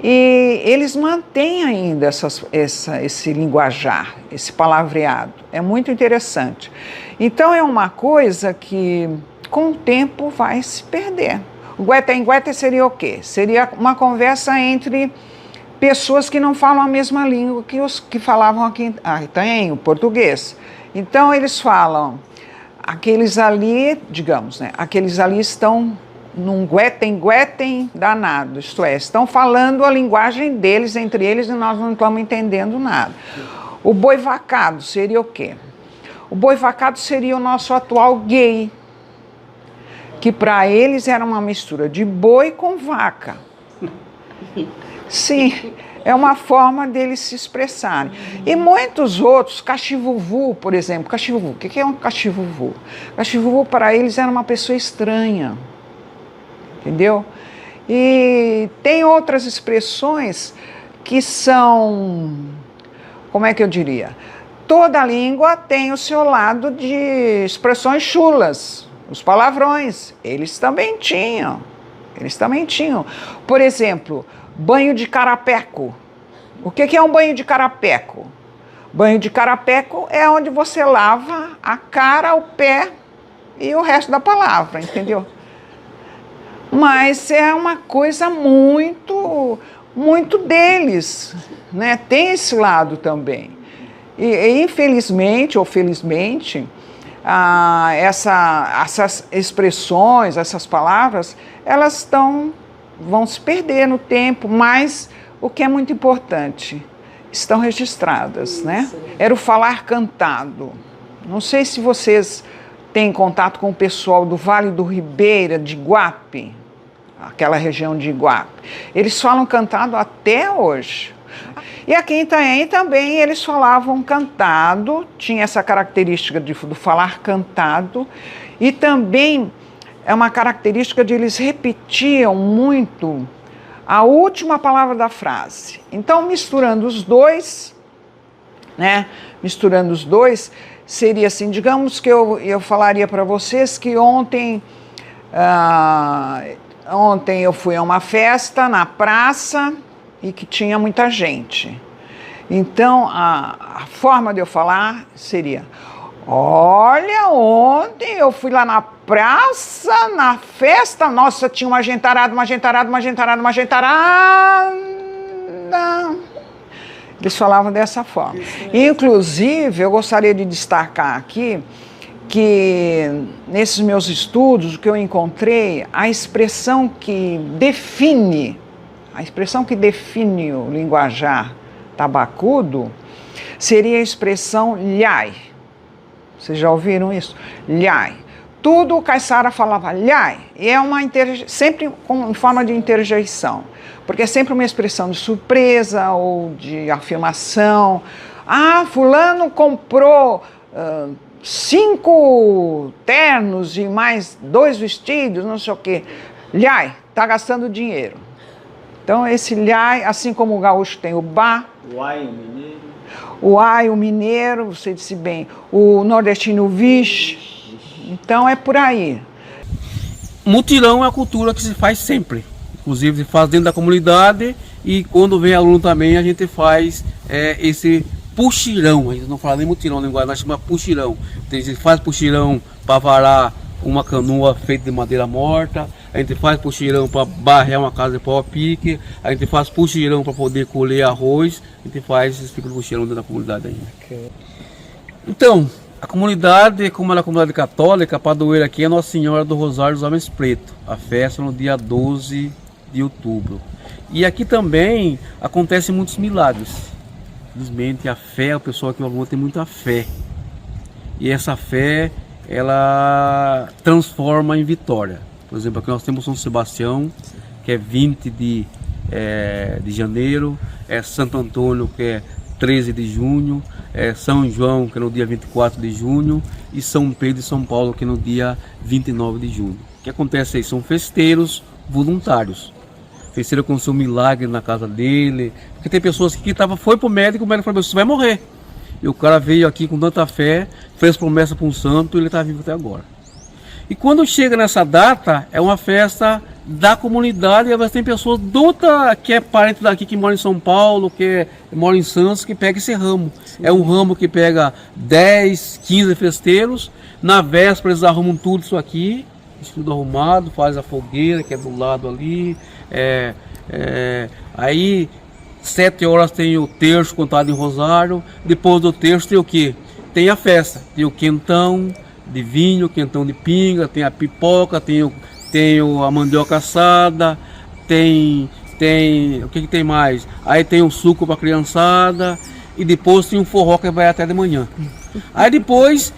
E eles mantêm ainda esse linguajar, esse palavreado. É muito interessante. Então é uma coisa que com o tempo vai se perder. O gueta em gueta seria o quê? Seria uma conversa entre pessoas que não falam a mesma língua que os que falavam aqui em Itanhaém, o português. Então eles falam, aqueles ali, digamos, né? Aqueles ali estão num guetem danado, isto é, estão falando a linguagem deles entre eles e nós não estamos entendendo nada. O boi vacado seria o quê? O boi vacado seria o nosso atual gay, que para eles era uma mistura de boi com vaca. Sim, é uma forma deles se expressarem. E muitos outros, cachivuvu, por exemplo. Cachivuvu, o que é um cachivuvu? Cachivuvu para eles era uma pessoa estranha. Entendeu? E tem outras expressões que são, como é que eu diria? Toda língua tem o seu lado de expressões chulas, os palavrões, eles também tinham. Por exemplo, banho de carapeco. O que é um banho de carapeco? Banho de carapeco é onde você lava a cara, o pé e o resto da palavra, entendeu? Mas é uma coisa muito deles, né? Tem esse lado também. E infelizmente ou felizmente, essas expressões, essas palavras, elas vão se perder no tempo, mas o que é muito importante, estão registradas, né? Era o falar cantado. Não sei se vocês têm contato com o pessoal do Vale do Ribeira, de Iguape, aquela região de Iguape. Eles falam cantado até hoje. E aqui em Itanhaém também eles falavam cantado, tinha essa característica do falar cantado, e também é uma característica de eles repetiam muito a última palavra da frase. Então, misturando os dois, seria assim, digamos que eu falaria para vocês que ontem eu fui a uma festa na praça e que tinha muita gente. Então, a forma de eu falar seria: olha, ontem eu fui lá na praça, na festa, nossa, tinha uma gentarada. Eles falavam dessa forma. Inclusive, eu gostaria de destacar aqui que nesses meus estudos, o que eu encontrei, a expressão que define o linguajar tabacudo seria a expressão lhai. Vocês já ouviram isso? Lhai. Tudo o caiçara falava lhai. E é sempre em forma de interjeição. Porque é sempre uma expressão de surpresa ou de afirmação. Ah, fulano comprou 5 ternos e mais 2 vestidos, não sei o quê. Lhai, tá gastando dinheiro. Então esse lhai, assim como o gaúcho tem o bá, o ai, o mineiro, você disse bem, o nordestino o vixe. Então é por aí. Mutirão é a cultura que se faz sempre. Inclusive se faz dentro da comunidade, e quando vem aluno também a gente faz esse puxirão, a gente não fala nem mutirão, na linguagem nós chamamos puxirão. A gente faz puxirão para varar uma canoa feita de madeira morta, a gente faz puxirão para barrer uma casa de pau a pique, a gente faz puxirão para poder colher arroz, a gente faz esse tipo de puxirão dentro da comunidade ainda. Então, a comunidade, como ela é a comunidade católica, a padroeira aqui é Nossa Senhora do Rosário dos Homens Pretos. A festa é no dia 12 de outubro. E aqui também acontecem muitos milagres. Simplesmente a fé, a pessoa aqui tem muita fé. E essa fé, ela transforma em vitória. Por exemplo, aqui nós temos São Sebastião, que é 20 de janeiro, é Santo Antônio, que é 13 de junho, é São João, que é no dia 24 de junho, e São Pedro e São Paulo, que é no dia 29 de junho. O que acontece aí? São festeiros voluntários. Festeiro com seu milagre na casa dele, porque tem pessoas que foi pro médico, o médico falou, você vai morrer. E o cara veio aqui com tanta fé, fez promessa para um santo e ele está vivo até agora. E quando chega nessa data, é uma festa da comunidade, e tem pessoas que é parente daqui, que mora em São Paulo, que mora em Santos, que pega esse ramo. Sim. É um ramo que pega 10, 15 festeiros, na véspera eles arrumam tudo isso aqui, tudo arrumado, faz a fogueira que é do lado ali, aí 7 horas tem o terço contado em rosário, depois do terço tem o que? Tem a festa, tem o quentão de vinho, quentão de pinga, tem a pipoca, tem a mandioca assada, tem o que tem mais? Aí tem o suco para criançada e depois tem um forró que vai até de manhã. Aí depois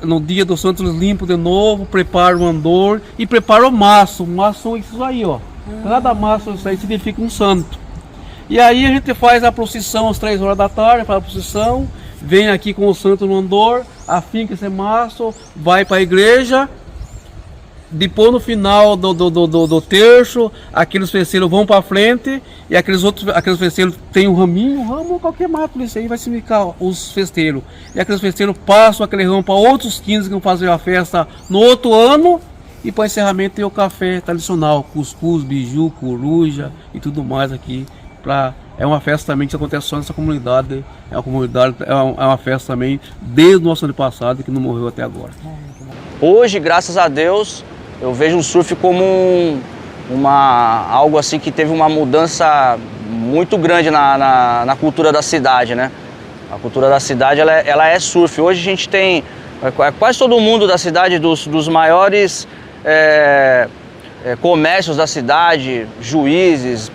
no dia do santo eles limpam de novo, preparam o andor e preparam o maço. O maço são isso aí, ó. Cada maço isso aí significa um santo. E aí a gente faz a procissão às 3 horas da tarde, faz a procissão, vem aqui com o santo no andor, afinca esse maço, vai para a igreja. Depois no final do terço, aqueles festeiros vão para frente e aqueles festeiros têm um ramo, qualquer mato isso aí vai significar os festeiros. E aqueles festeiros passam aquele ramo para outros 15 que vão fazer a festa no outro ano. E para encerramento tem o café tradicional, cuscuz, biju, coruja e tudo mais aqui. É uma festa também que acontece só nessa comunidade. É uma festa também desde o nosso ano passado, que não morreu até agora. Hoje, graças a Deus, eu vejo o surf como algo assim que teve uma mudança muito grande na cultura da cidade, né? A cultura da cidade ela é surf. Hoje a gente tem quase todo mundo da cidade, dos maiores comércios da cidade, juízes,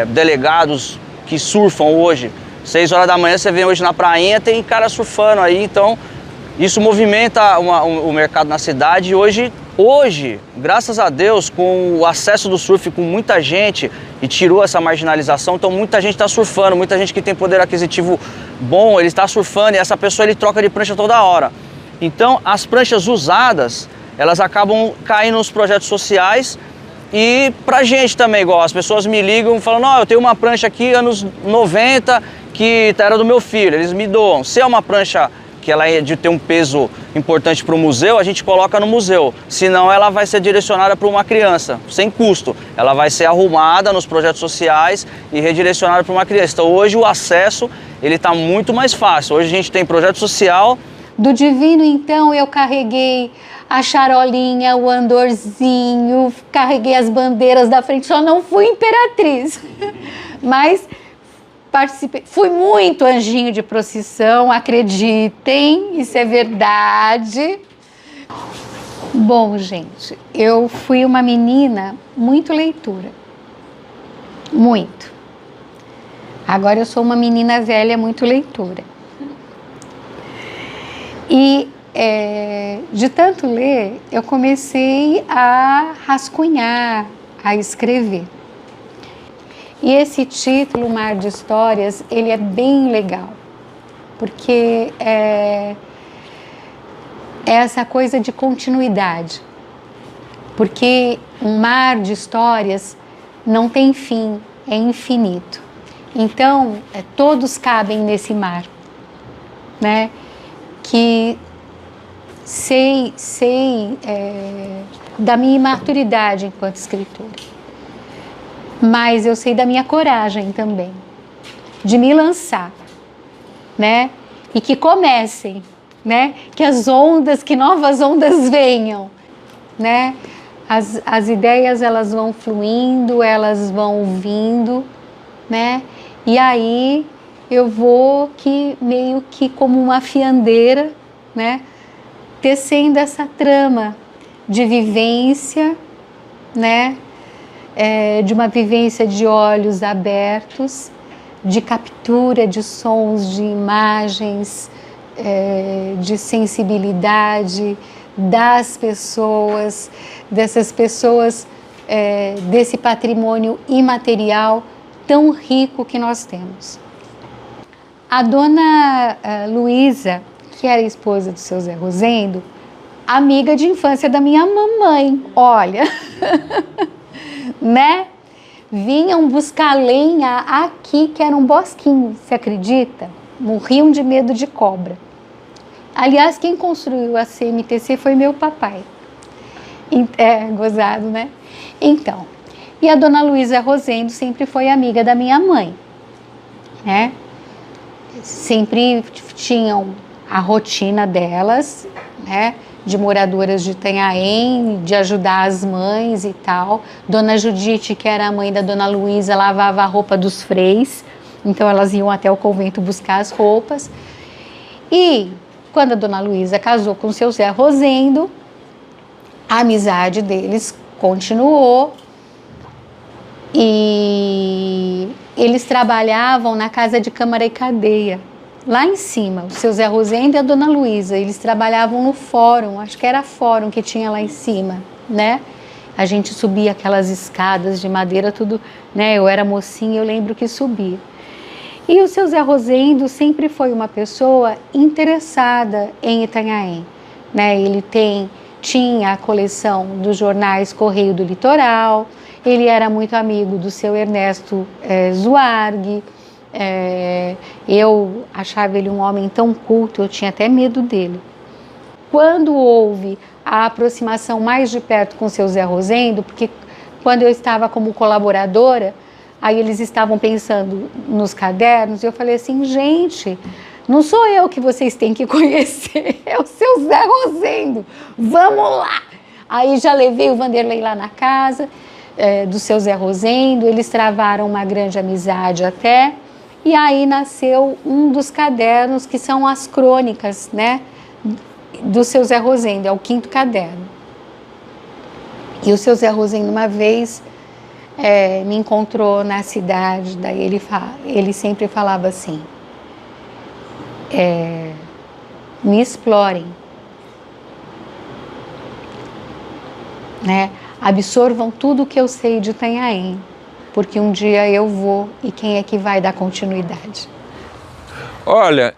delegados que surfam hoje. 6 horas da manhã você vê hoje na prainha, tem cara surfando aí, então isso movimenta o mercado na cidade. E hoje, graças a Deus, com o acesso do surf com muita gente e tirou essa marginalização, então muita gente está surfando, muita gente que tem poder aquisitivo bom, ele está surfando e essa pessoa ele troca de prancha toda hora. Então as pranchas usadas, elas acabam caindo nos projetos sociais e pra gente também, igual as pessoas me ligam falando, eu tenho uma prancha aqui anos 90 que era do meu filho, eles me doam. Se é uma prancha que ela é de ter um peso importante para o museu, a gente coloca no museu. Senão ela vai ser direcionada para uma criança, sem custo. Ela vai ser arrumada nos projetos sociais e redirecionada para uma criança. Então hoje o acesso ele está muito mais fácil. Hoje a gente tem projeto social. Do divino, então, eu carreguei a charolinha, o andorzinho, carreguei as bandeiras da frente, só não fui imperatriz. Mas participei, fui muito anjinho de procissão, acreditem, isso é verdade. Bom, gente, eu fui uma menina muito leitura, muito. Agora eu sou uma menina velha muito leitura. E de tanto ler, eu comecei a rascunhar, a escrever. E esse título, Mar de Histórias, ele é bem legal, porque é essa coisa de continuidade. Porque um mar de histórias não tem fim, é infinito. Então, todos cabem nesse mar, né? Que sei da minha imaturidade enquanto escritora. Mas eu sei da minha coragem também, de me lançar, né? E que comecem, né? Que as ondas, que novas ondas venham, né? As ideias, elas vão fluindo, elas vão vindo, né? E aí eu vou meio que como uma fiandeira, né? Tecendo essa trama de vivência, né? De uma vivência de olhos abertos, de captura de sons, de imagens, de sensibilidade das pessoas, dessas pessoas, desse patrimônio imaterial tão rico que nós temos. A dona Luísa, que era esposa do seu Zé Rosendo, amiga de infância da minha mamãe, olha, né? Vinham buscar lenha aqui, que era um bosquinho, você acredita? Morriam de medo de cobra. Aliás, quem construiu a CMTC foi meu papai. Gozado, né? Então, e a dona Luísa Rosendo sempre foi amiga da minha mãe, né? Sempre tinham a rotina delas, né? De moradoras de Itanhaém, de ajudar as mães e tal. Dona Judite, que era a mãe da dona Luísa, lavava a roupa dos freis, então elas iam até o convento buscar as roupas. E quando a dona Luísa casou com o seu Zé Rosendo, a amizade deles continuou e eles trabalhavam na casa de Câmara e Cadeia, lá em cima, o seu Zé Rosendo e a dona Luísa, eles trabalhavam no fórum, acho que era fórum que tinha lá em cima, né? A gente subia aquelas escadas de madeira, tudo, né? Eu era mocinha, eu lembro que subia. E o seu Zé Rosendo sempre foi uma pessoa interessada em Itanhaém, né? Ele tinha a coleção dos jornais Correio do Litoral, ele era muito amigo do seu Ernesto Zuargue. Eu achava ele um homem tão culto, eu tinha até medo dele. Quando houve a aproximação mais de perto com o seu Zé Rosendo, porque quando eu estava como colaboradora, aí eles estavam pensando nos cadernos, e eu falei assim, gente, não sou eu que vocês têm que conhecer, é o seu Zé Rosendo, vamos lá! Aí já levei o Vanderlei lá na casa do seu Zé Rosendo, eles travaram uma grande amizade até, e aí nasceu um dos cadernos que são as crônicas, né, do seu Zé Rosendo, é o 5º caderno. E o seu Zé Rosendo uma vez me encontrou na cidade, daí ele sempre falava assim, me explorem, né? Absorvam tudo o que eu sei de Itanhaém, porque um dia eu vou e quem é que vai dar continuidade? Olha,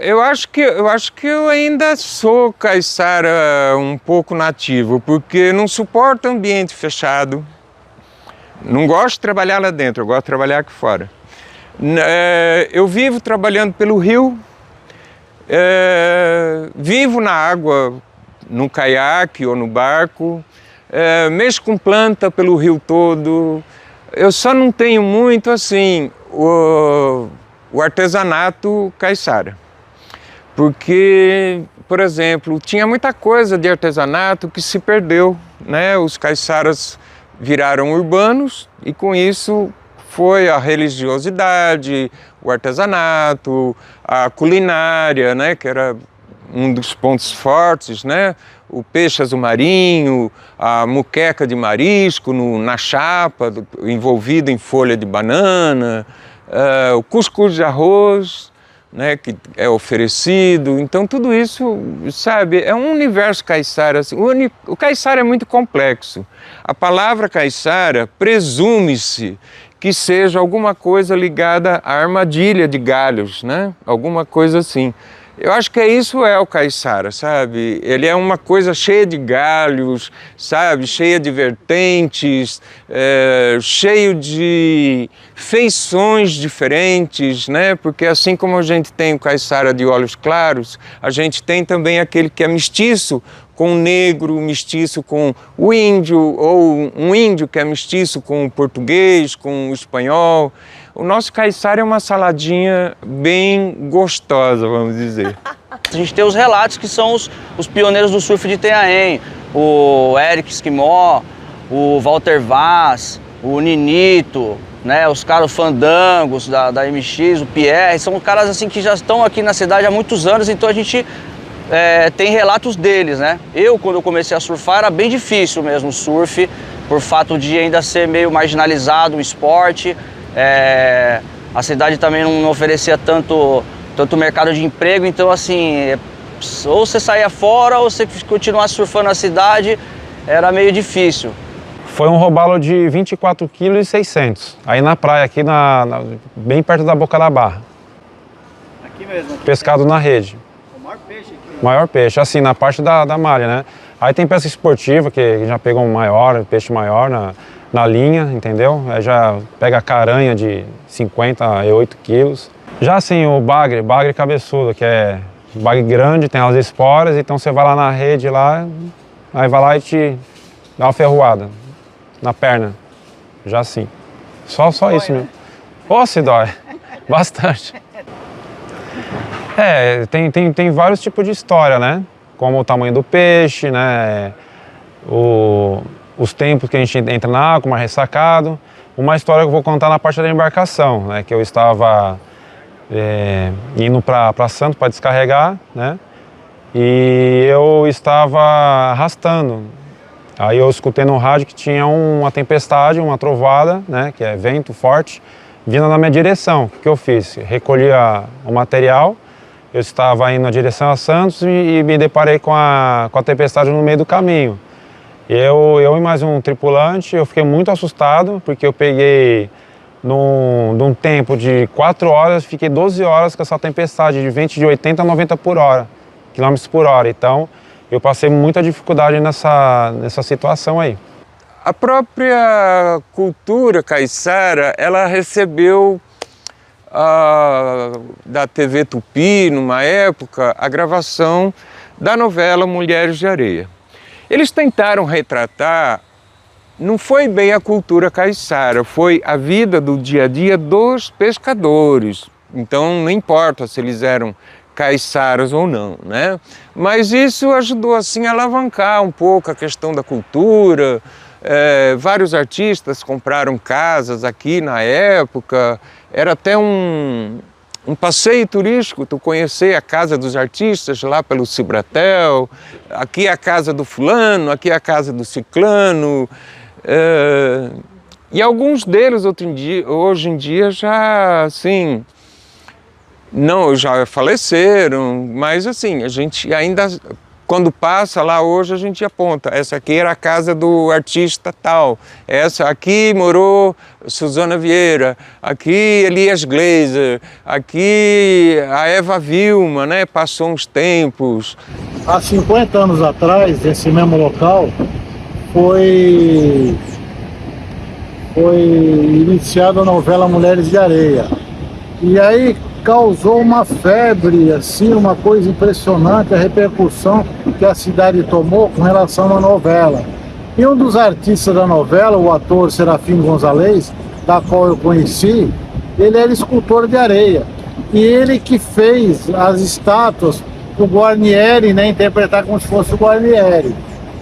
eu acho que eu ainda sou caiçara um pouco nativo, porque não suporto ambiente fechado. Não gosto de trabalhar lá dentro, eu gosto de trabalhar aqui fora. Eu vivo trabalhando pelo rio, vivo na água, no caiaque ou no barco, mexo com planta pelo rio todo. Eu só não tenho muito assim o artesanato caiçara, porque, por exemplo, tinha muita coisa de artesanato que se perdeu, né? Os caiçaras viraram urbanos e com isso foi a religiosidade, o artesanato, a culinária, né? Que era um dos pontos fortes, né? O peixe azul marinho, a muqueca de marisco na chapa, envolvida em folha de banana, o cuscuz de arroz, né, que é oferecido. Então tudo isso, sabe, é um universo caiçara. Assim, o caiçara é muito complexo. A palavra caiçara presume-se que seja alguma coisa ligada à armadilha de galhos, né? Alguma coisa assim. Eu acho que isso é o caiçara, sabe? Ele é uma coisa cheia de galhos, sabe? Cheia de vertentes, cheio de feições diferentes, né? Porque assim como a gente tem o caiçara de olhos claros, a gente tem também aquele que é mestiço com o negro, mestiço com o índio, ou um índio que é mestiço com o português, com o espanhol. o nosso caiçara é uma saladinha bem gostosa, vamos dizer. A gente tem os relatos que são os pioneiros do surf de Itanhaém, o Eric Esquimó, o Walter Vaz, o Ninito, né, os caras Fandangos da MX, o Pierre, são caras assim que já estão aqui na cidade há muitos anos, então a gente tem relatos deles, né? Quando eu comecei a surfar, era bem difícil mesmo o surf, por fato de ainda ser meio marginalizado o esporte. A cidade também não oferecia tanto mercado de emprego, então assim, ou você saía fora ou você continuasse surfando na cidade, era meio difícil. Foi um robalo de 24,6 kg, aí na praia, aqui bem perto da Boca da Barra. Aqui mesmo? Pescado na rede. O maior peixe aqui? Maior peixe, assim, na parte da malha, né? Aí tem pesca esportiva, que já pegou um peixe maior na linha, entendeu? Aí já pega a caranha de 58 quilos. Já assim, o bagre cabeçudo, que é bagre grande, tem as esporas, então você vai lá na rede lá, aí vai lá e te dá uma ferroada na perna, já assim. Só isso mesmo. Ô, se dói, bastante. Tem vários tipos de história, né? Como o tamanho do peixe, né? Os tempos que a gente entra na água, como é ressacado. Uma história que eu vou contar na parte da embarcação, né? Que eu estava indo para Santos para descarregar, né? E eu estava arrastando. Aí eu escutei no rádio que tinha uma tempestade, uma trovada, né? Que é vento forte, vindo na minha direção. O que eu fiz? Recolhi o material. Eu estava indo na direção a Santos e me deparei com a tempestade no meio do caminho. Eu e mais um tripulante, eu fiquei muito assustado, porque eu peguei, num tempo de 4 horas, fiquei 12 horas com essa tempestade de vento de 80 a 90 quilômetros por hora. Então, eu passei muita dificuldade nessa situação aí. A própria cultura caiçara, ela recebeu da TV Tupi, numa época, a gravação da novela Mulheres de Areia. Eles tentaram retratar, não foi bem a cultura caiçara, foi a vida do dia a dia dos pescadores. Então não importa se eles eram caiçaras ou não, né? Mas isso ajudou assim a alavancar um pouco a questão da cultura. Vários artistas compraram casas aqui na época. Era até um passeio turístico, tu conhecer a casa dos artistas lá pelo Cibratel, aqui é a casa do fulano, aqui é a casa do ciclano. E alguns deles hoje em dia já, assim, não, já faleceram, mas assim, a gente ainda, quando passa lá hoje, a gente aponta, essa aqui era a casa do artista tal, essa aqui morou Suzana Vieira, aqui Elias Glazer, aqui a Eva Vilma, né, passou uns tempos. Há 50 anos atrás, esse mesmo local foi iniciada a novela Mulheres de Areia. E aí causou uma febre, assim, uma coisa impressionante, a repercussão que a cidade tomou com relação à novela. E um dos artistas da novela, o ator Serafim Gonzalez, da qual eu conheci, ele era escultor de areia. E ele que fez as estátuas do Guarnieri, né, interpretar como se fosse o Guarnieri,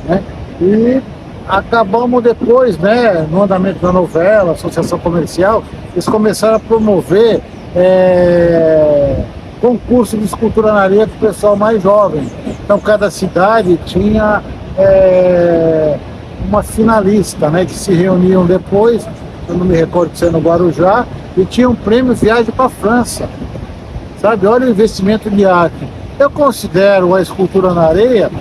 né? E acabamos depois, né, no andamento da novela, associação comercial, eles começaram a promover concurso de escultura na areia para o pessoal mais jovem. Então cada cidade tinha uma finalista, né, que se reuniam depois, eu não me recordo se era no Guarujá, e tinha um prêmio viagem para a França. Sabe, olha o investimento de arte. Eu considero a escultura na areia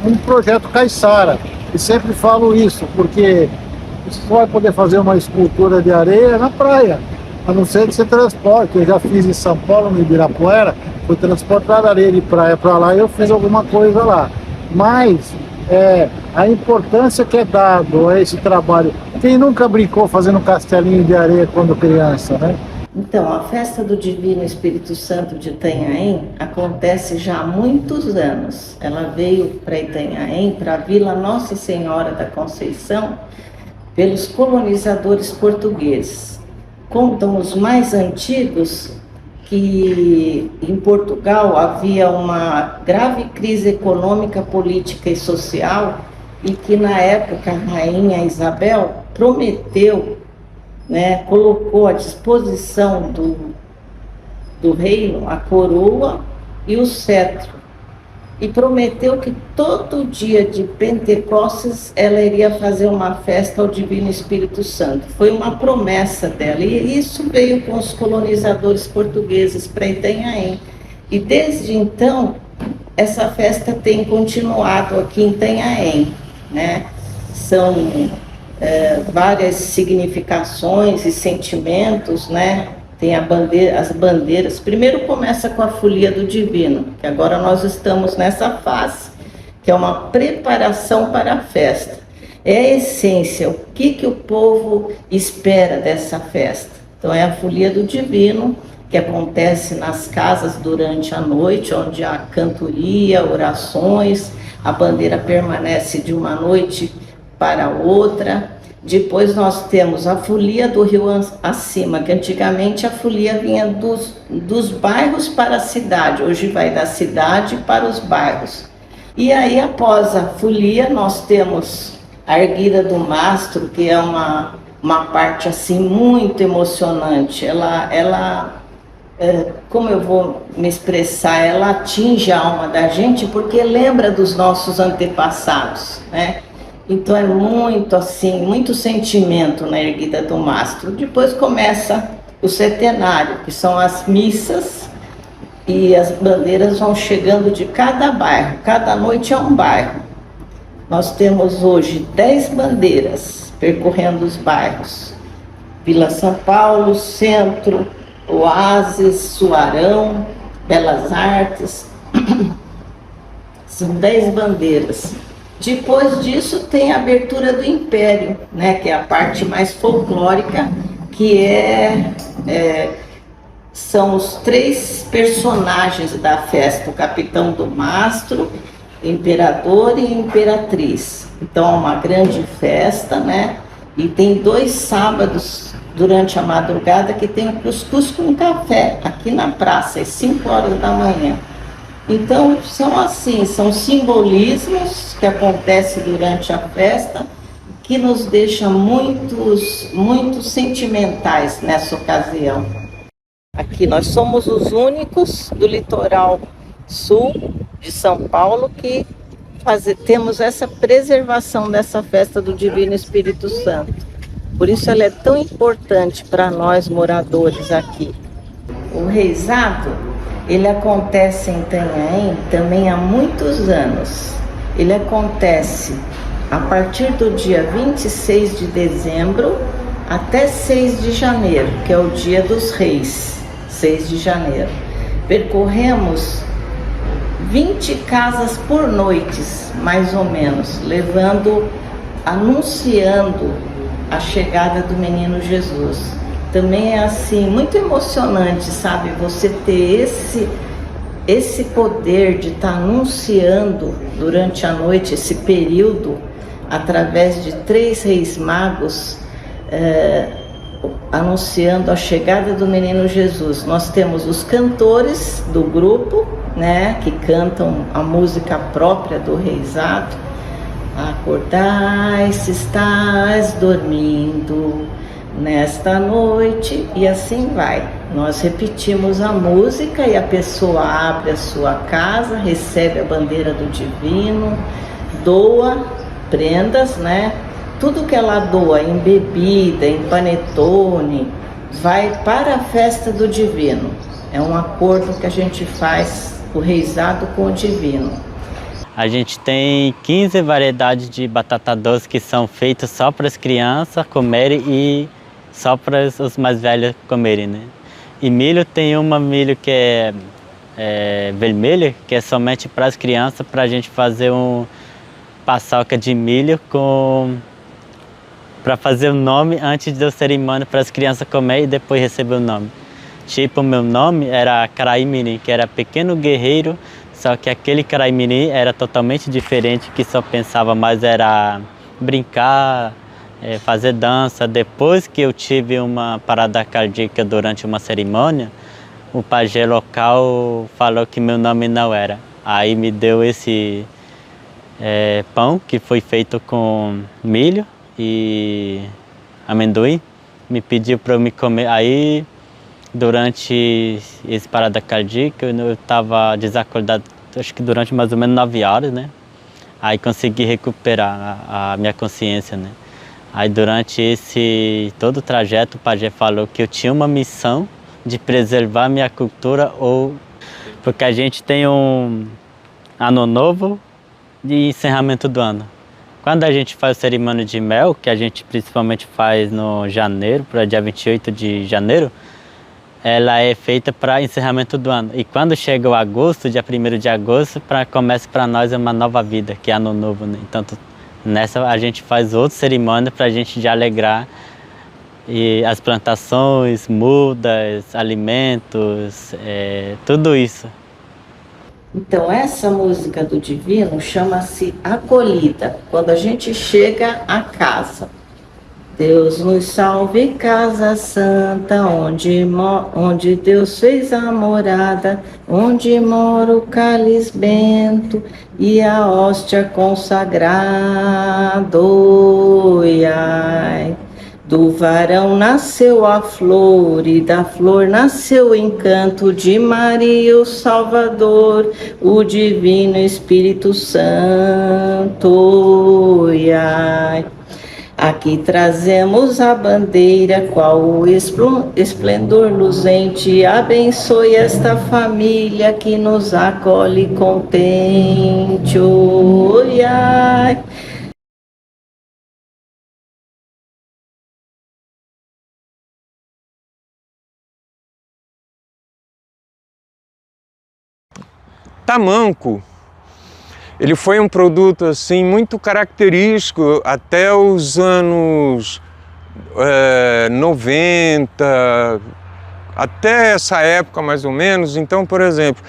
um projeto caiçara, e sempre falo isso, porque você só vai poder fazer uma escultura de areia na praia, a não ser que você transporte. Eu já fiz em São Paulo, no Ibirapuera, fui transportar areia de praia para lá e eu fiz alguma coisa lá. Mas a importância que é dado a esse trabalho. Quem nunca brincou fazendo um castelinho de areia quando criança, né? Então, a festa do Divino Espírito Santo de Itanhaém acontece já há muitos anos. Ela veio para Itanhaém, para a Vila Nossa Senhora da Conceição, pelos colonizadores portugueses. contam os mais antigos que em Portugal havia uma grave crise econômica, política e social, e que na época a rainha Isabel prometeu, né, colocou à disposição do reino a coroa e o cetro, e prometeu que todo dia de Pentecostes ela iria fazer uma festa ao Divino Espírito Santo. Foi uma promessa dela, e isso veio com os colonizadores portugueses para Itanhaém. E desde então, essa festa tem continuado aqui em Itanhaém, né? São várias significações e sentimentos, né? Tem as bandeiras. Primeiro começa com a Folia do Divino, que agora nós estamos nessa fase, que é uma preparação para a festa. É a essência, o que o povo espera dessa festa. Então é a Folia do Divino, que acontece nas casas durante a noite, onde há cantoria, orações, a bandeira permanece de uma noite para outra. Depois nós temos a folia do rio acima, que antigamente a folia vinha dos bairros para a cidade, hoje vai da cidade para os bairros. E aí após a folia nós temos a erguida do mastro, que é uma parte assim muito emocionante. Ela como eu vou me expressar, ela atinge a alma da gente porque lembra dos nossos antepassados, né? Então é muito assim, muito sentimento na erguida do mastro. Depois começa o setenário, que são as missas, e as bandeiras vão chegando de cada bairro. Cada noite é um bairro. Nós temos hoje 10 bandeiras percorrendo os bairros. Vila São Paulo, Centro, Oásis, Suarão, Belas Artes. São 10 bandeiras. Depois disso tem a abertura do Império, né, que é a parte mais folclórica, que são os 3 personagens da festa, o capitão do mastro, imperador e imperatriz. Então é uma grande festa, né? E tem 2 sábados durante a madrugada que tem o cuscuz com café aqui na praça, às 5 horas da manhã. Então, são simbolismos que acontecem durante a festa que nos deixam muito sentimentais nessa ocasião. Aqui nós somos os únicos do litoral sul de São Paulo que temos essa preservação dessa festa do Divino Espírito Santo. Por isso ela é tão importante para nós moradores aqui. O reizado, ele acontece em Itanhaém também há muitos anos. Ele acontece a partir do dia 26 de dezembro até 6 de janeiro, que é o dia dos reis, 6 de janeiro. Percorremos 20 casas por noites, mais ou menos, anunciando a chegada do menino Jesus. Também é assim, muito emocionante, sabe? Você ter esse poder de estar anunciando durante a noite, esse período, através de 3 reis magos, anunciando a chegada do menino Jesus. Nós temos os cantores do grupo, né, que cantam a música própria do reizado. Acordai se estás dormindo nesta noite, e assim vai. Nós repetimos a música e a pessoa abre a sua casa, recebe a bandeira do Divino, doa prendas, né? Tudo que ela doa em bebida, em panetone, vai para a festa do Divino. É um acordo que a gente faz, o reizado com o Divino. A gente tem 15 variedades de batata doce que são feitas só para as crianças comerem e só para os mais velhos comerem, né? E milho, tem milho que é vermelho, que é somente para as crianças, para a gente fazer paçoca de milho para fazer o nome antes da cerimônia, para as crianças comer e depois receber o nome. Tipo, o meu nome era Caraimirim, que era pequeno guerreiro, só que aquele Caraimirim era totalmente diferente, que só pensava mais era brincar, fazer dança. Depois que eu tive uma parada cardíaca durante uma cerimônia, o pajé local falou que meu nome não era. Aí me deu esse pão que foi feito com milho e amendoim. Me pediu para eu me comer. Aí, durante esse parada cardíaca, eu estava desacordado, acho que durante mais ou menos 9 horas, né? Aí consegui recuperar a minha consciência, né? Aí durante todo o trajeto, o pajé falou que eu tinha uma missão de preservar minha cultura, porque a gente tem um ano novo e encerramento do ano. Quando a gente faz a cerimônia de mel, que a gente principalmente faz no janeiro, para dia 28 de janeiro, ela é feita para encerramento do ano. E quando chega o agosto, dia 1º de agosto, começa para nós uma nova vida, que é ano novo, né? Então nessa a gente faz outra cerimônia para a gente já alegrar e as plantações, mudas, alimentos, tudo isso. Então, essa música do Divino chama-se Acolhida, quando a gente chega à casa. Deus nos salve, casa santa, onde Deus fez a morada, onde mora o cálice bento e a hóstia consagrada. Ai. Do varão nasceu a flor, e da flor nasceu o encanto de Maria, o Salvador, o Divino Espírito Santo. Ai. Aqui trazemos a bandeira, qual o esplendor luzente, abençoe esta família que nos acolhe contente. Ai. Tamanco, ele foi um produto assim muito característico até os anos 90, até essa época mais ou menos. Então, por exemplo,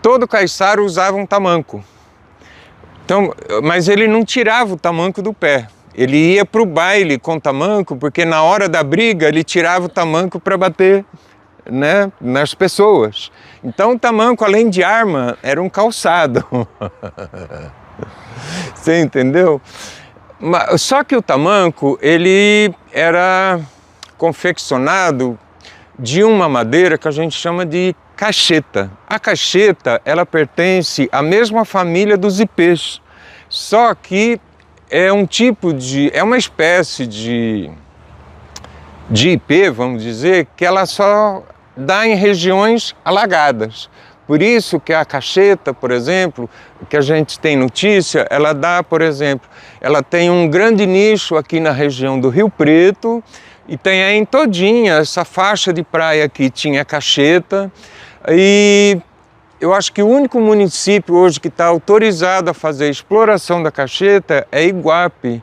todo caiçara usava um tamanco. Então, mas ele não tirava o tamanco do pé. Ele ia para o baile com tamanco, porque na hora da briga ele tirava o tamanco para bater, né, nas pessoas. Então o tamanco, além de arma, era um calçado. Você entendeu? Só que o tamanco, ele era confeccionado de uma madeira que a gente chama de cacheta. A cacheta, ela pertence à mesma família dos ipês, só que é uma espécie de ipê, vamos dizer, que ela só dá em regiões alagadas. Por isso que a cacheta, por exemplo, que a gente tem notícia, ela dá, por exemplo, ela tem um grande nicho aqui na região do Rio Preto, e tem aí em todinha essa faixa de praia aqui tinha cacheta, e eu acho que o único município hoje que está autorizado a fazer a exploração da cacheta é Iguape,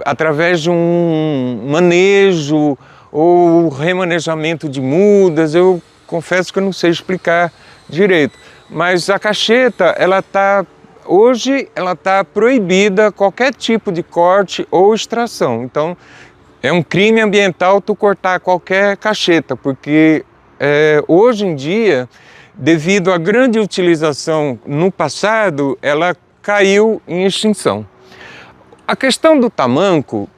através de um manejo ou remanejamento de mudas. Eu confesso que eu não sei explicar direito, mas a cacheta, hoje ela está proibida qualquer tipo de corte ou extração. Então é um crime ambiental tu cortar qualquer cacheta, porque hoje em dia, devido à grande utilização no passado, ela caiu em extinção. A questão do tamanco,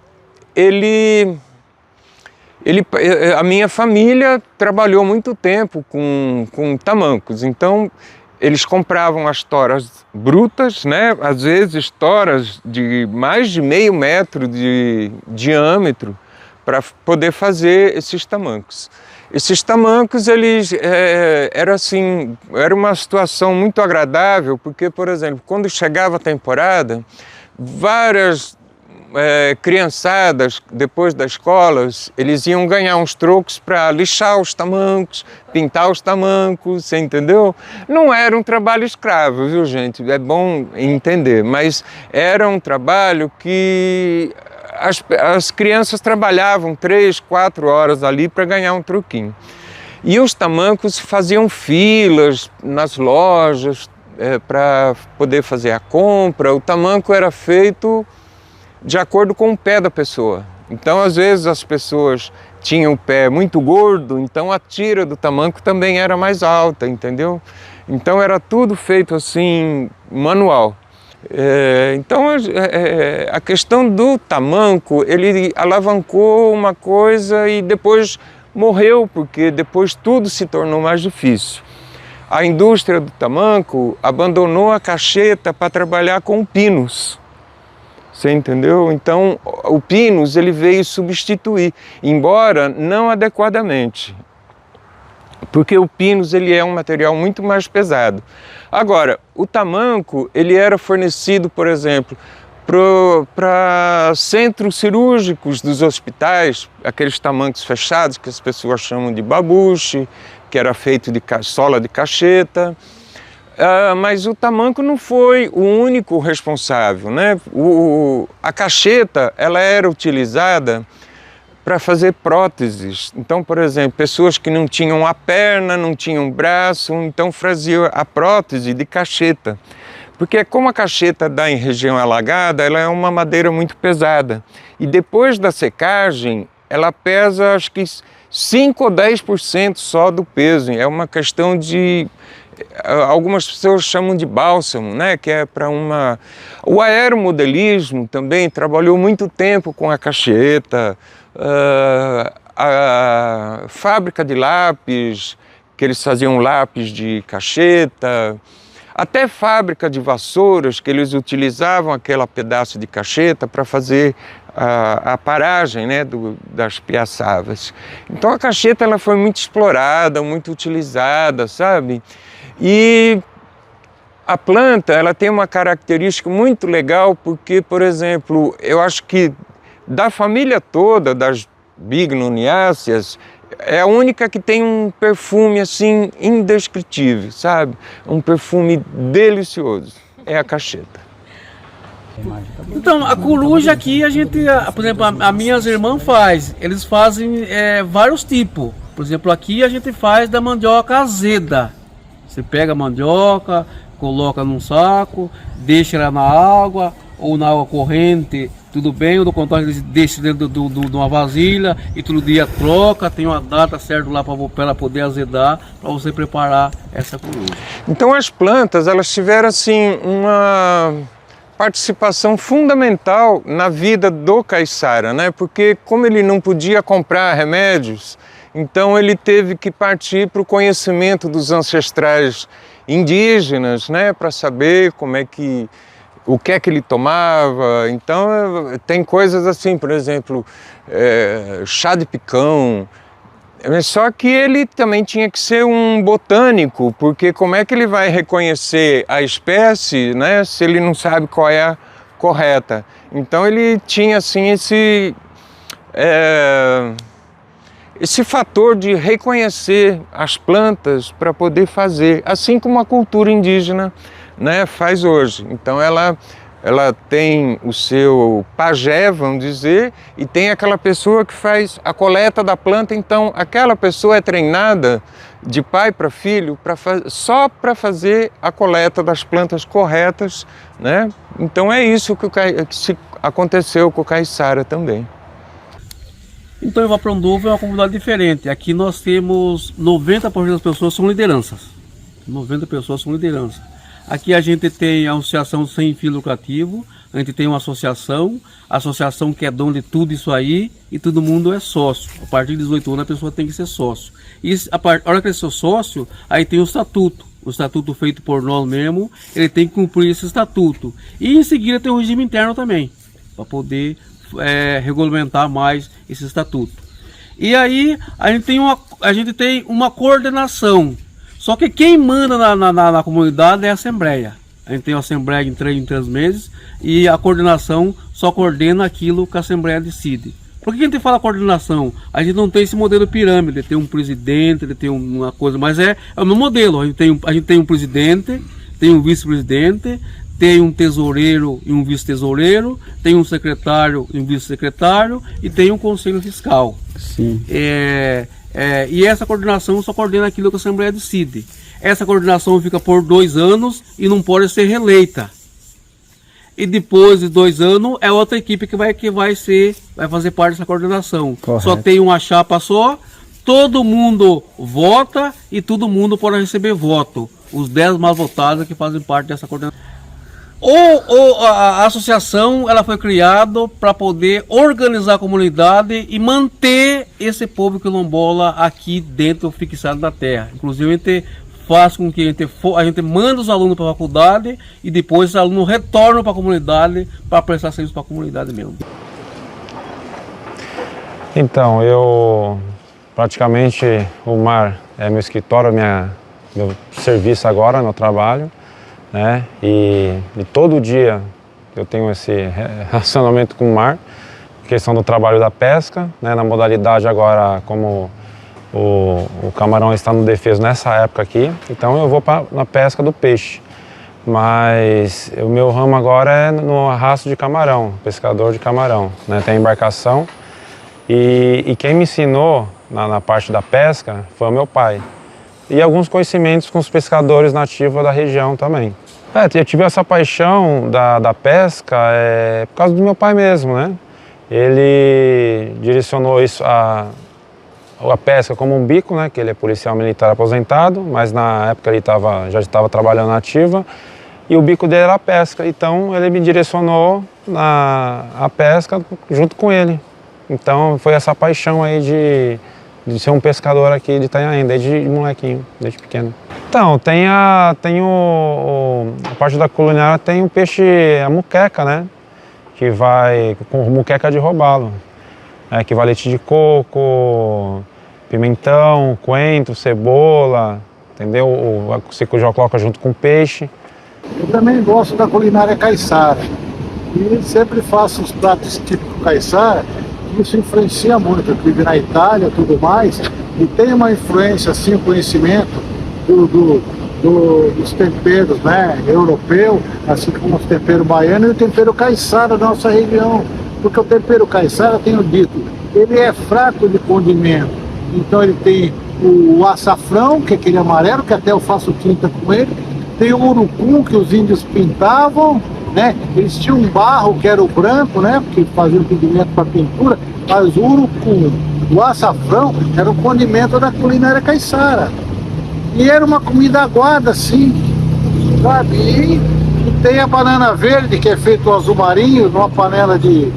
a minha família trabalhou muito tempo com tamancos, então eles compravam as toras brutas, né? Às vezes toras de mais de meio metro de diâmetro, para poder fazer esses tamancos. Esses tamancos, era uma situação muito agradável, porque, por exemplo, quando chegava a temporada, várias criançadas, depois das escolas, eles iam ganhar uns trocos para lixar os tamancos, pintar os tamancos, você entendeu? Não era um trabalho escravo, viu, gente? É bom entender, mas era um trabalho que as crianças trabalhavam 3, 4 horas ali para ganhar um troquinho. E os tamancos faziam filas nas lojas para poder fazer a compra. O tamanco era feito de acordo com o pé da pessoa. Então, às vezes, as pessoas tinham o pé muito gordo, então a tira do tamanco também era mais alta, entendeu? Então, era tudo feito assim, manual. Então, a questão do tamanco, ele alavancou uma coisa e depois morreu, porque depois tudo se tornou mais difícil. A indústria do tamanco abandonou a cacheta para trabalhar com o pinus. Você entendeu? Então, o pinus ele veio substituir, embora não adequadamente, porque o pinus ele é um material muito mais pesado. Agora, o tamanco ele era fornecido, por exemplo, para centros cirúrgicos dos hospitais, aqueles tamancos fechados que as pessoas chamam de babuche, que era feito de sola de cacheta. Mas o tamanco não foi o único responsável, né? A cacheta ela era utilizada para fazer próteses. Então, por exemplo, pessoas que não tinham a perna, não tinham o braço, então faziam a prótese de cacheta. Porque como a cacheta dá em região alagada, ela é uma madeira muito pesada. E depois da secagem, ela pesa acho que 5 ou 10% só do peso. É uma questão de... Algumas pessoas chamam de bálsamo, né? Que é para uma... O aeromodelismo também trabalhou muito tempo com a cacheta, a fábrica de lápis, que eles faziam lápis de cacheta, até fábrica de vassouras, que eles utilizavam aquele pedaço de cacheta para fazer a paragem, né, das piaçavas. Então a cacheta ela foi muito explorada, muito utilizada, sabe? E a planta ela tem uma característica muito legal porque, por exemplo, eu acho que da família toda das bignoniáceas, é a única que tem um perfume assim indescritível, sabe? Um perfume delicioso, é a cacheta. Então, a coruja aqui a gente, por exemplo, as minhas irmãs eles fazem vários tipos. Por exemplo, aqui a gente faz da mandioca azeda. Você pega a mandioca, coloca num saco, deixa ela na água ou na água corrente, tudo bem, ou do contrário, deixa dentro de uma vasilha e todo dia troca, tem uma data certa lá para ela poder azedar, para você preparar essa coruja. Então as plantas, elas tiveram assim uma participação fundamental na vida do caiçara, né? Porque como ele não podia comprar remédios, então ele teve que partir para o conhecimento dos ancestrais indígenas, né? Para saber o que é que ele tomava. Então tem coisas assim, por exemplo, chá de picão. Só que ele também tinha que ser um botânico, porque como é que ele vai reconhecer a espécie, né, se ele não sabe qual é a correta? Então ele tinha assim esse fator de reconhecer as plantas para poder fazer, assim como a cultura indígena, né, faz hoje. Então ela tem o seu pajé, vamos dizer, e tem aquela pessoa que faz a coleta da planta. Então aquela pessoa é treinada de pai para filho só para fazer a coleta das plantas corretas, né? Então é isso que aconteceu com o caiçara também. Então, em Vaprondovo é uma comunidade diferente. Aqui nós temos 90% das pessoas são lideranças. 90 pessoas são lideranças. Aqui a gente tem a associação sem fim lucrativo, a gente tem uma associação que é dono de tudo isso aí e todo mundo é sócio. A partir de 18 anos a pessoa tem que ser sócio. E a hora que ele é sócio, aí tem o estatuto feito por nós mesmo, ele tem que cumprir esse estatuto. E em seguida tem o regime interno também, para poder regulamentar mais esse estatuto. E aí a gente tem uma coordenação. Só que quem manda na comunidade é a Assembleia. A gente tem uma Assembleia em 3 meses e a coordenação só coordena aquilo que a Assembleia decide. Por que a gente fala coordenação? A gente não tem esse modelo pirâmide, tem um presidente, tem uma coisa, mas é o meu modelo. A gente tem um presidente, tem um vice-presidente, tem um tesoureiro e um vice-tesoureiro, tem um secretário e um vice-secretário e tem um conselho fiscal. Sim. E essa coordenação só coordena aquilo que a Assembleia decide. Essa coordenação fica por 2 anos e não pode ser reeleita. e depois de 2 anos é outra equipe que vai fazer parte dessa coordenação. Correto. Só tem uma chapa só, todo mundo vota e todo mundo pode receber voto. Os 10 mais votados que fazem parte dessa coordenação. A associação ela foi criada para poder organizar a comunidade e manter esse povo quilombola aqui dentro, fixado na terra. Inclusive a gente faz com que a gente manda os alunos para a faculdade e depois os alunos retornam para a comunidade para prestar serviço para a comunidade mesmo. Então, eu praticamente o mar é meu escritório, meu serviço agora, meu trabalho, né? E todo dia eu tenho esse relacionamento com o mar, questão do trabalho da pesca, né? Na modalidade agora, como o camarão está no defeso nessa época aqui, então eu vou na pesca do peixe. Mas o meu ramo agora é no arrasto de camarão, pescador de camarão, né? Tem a embarcação e quem me ensinou na parte da pesca foi o meu pai. E alguns conhecimentos com os pescadores nativos da região também. Eu tive essa paixão da pesca por causa do meu pai mesmo, né? Ele direcionou isso a pesca como um bico, né? Que ele é policial militar aposentado, mas na época ele já estava trabalhando na ativa e o bico dele era a pesca. Então ele me direcionou a pesca junto com ele. Então foi essa paixão aí de ser um pescador aqui de Itanhaém, desde molequinho, desde pequeno. Então, tem a parte da culinária, tem o peixe, a muqueca, né? Que vai com muqueca de robalo. Que vai leite de coco, pimentão, coentro, cebola, entendeu? Você já coloca junto com peixe. Eu também gosto da culinária caiçara. E sempre faço os pratos típicos caiçara. Isso influencia muito. Eu vivo na Itália e tudo mais, e tem uma influência, assim, o conhecimento dos temperos, né, europeu, assim como os temperos baianos e o tempero caiçara da nossa região. Porque o tempero caiçara, tenho dito, ele é fraco de condimento. Então ele tem o açafrão, que é aquele amarelo, que até eu faço tinta com ele. Tem o urucum, que os índios pintavam, né? Eles tinham um barro que era o branco, né? Porque fazia o pigmento para pintura, mas o urucum, o açafrão, era o condimento da culinária caiçara. E era uma comida aguada, assim, sabe? E tem a banana verde, que é feito o azul marinho, numa panela de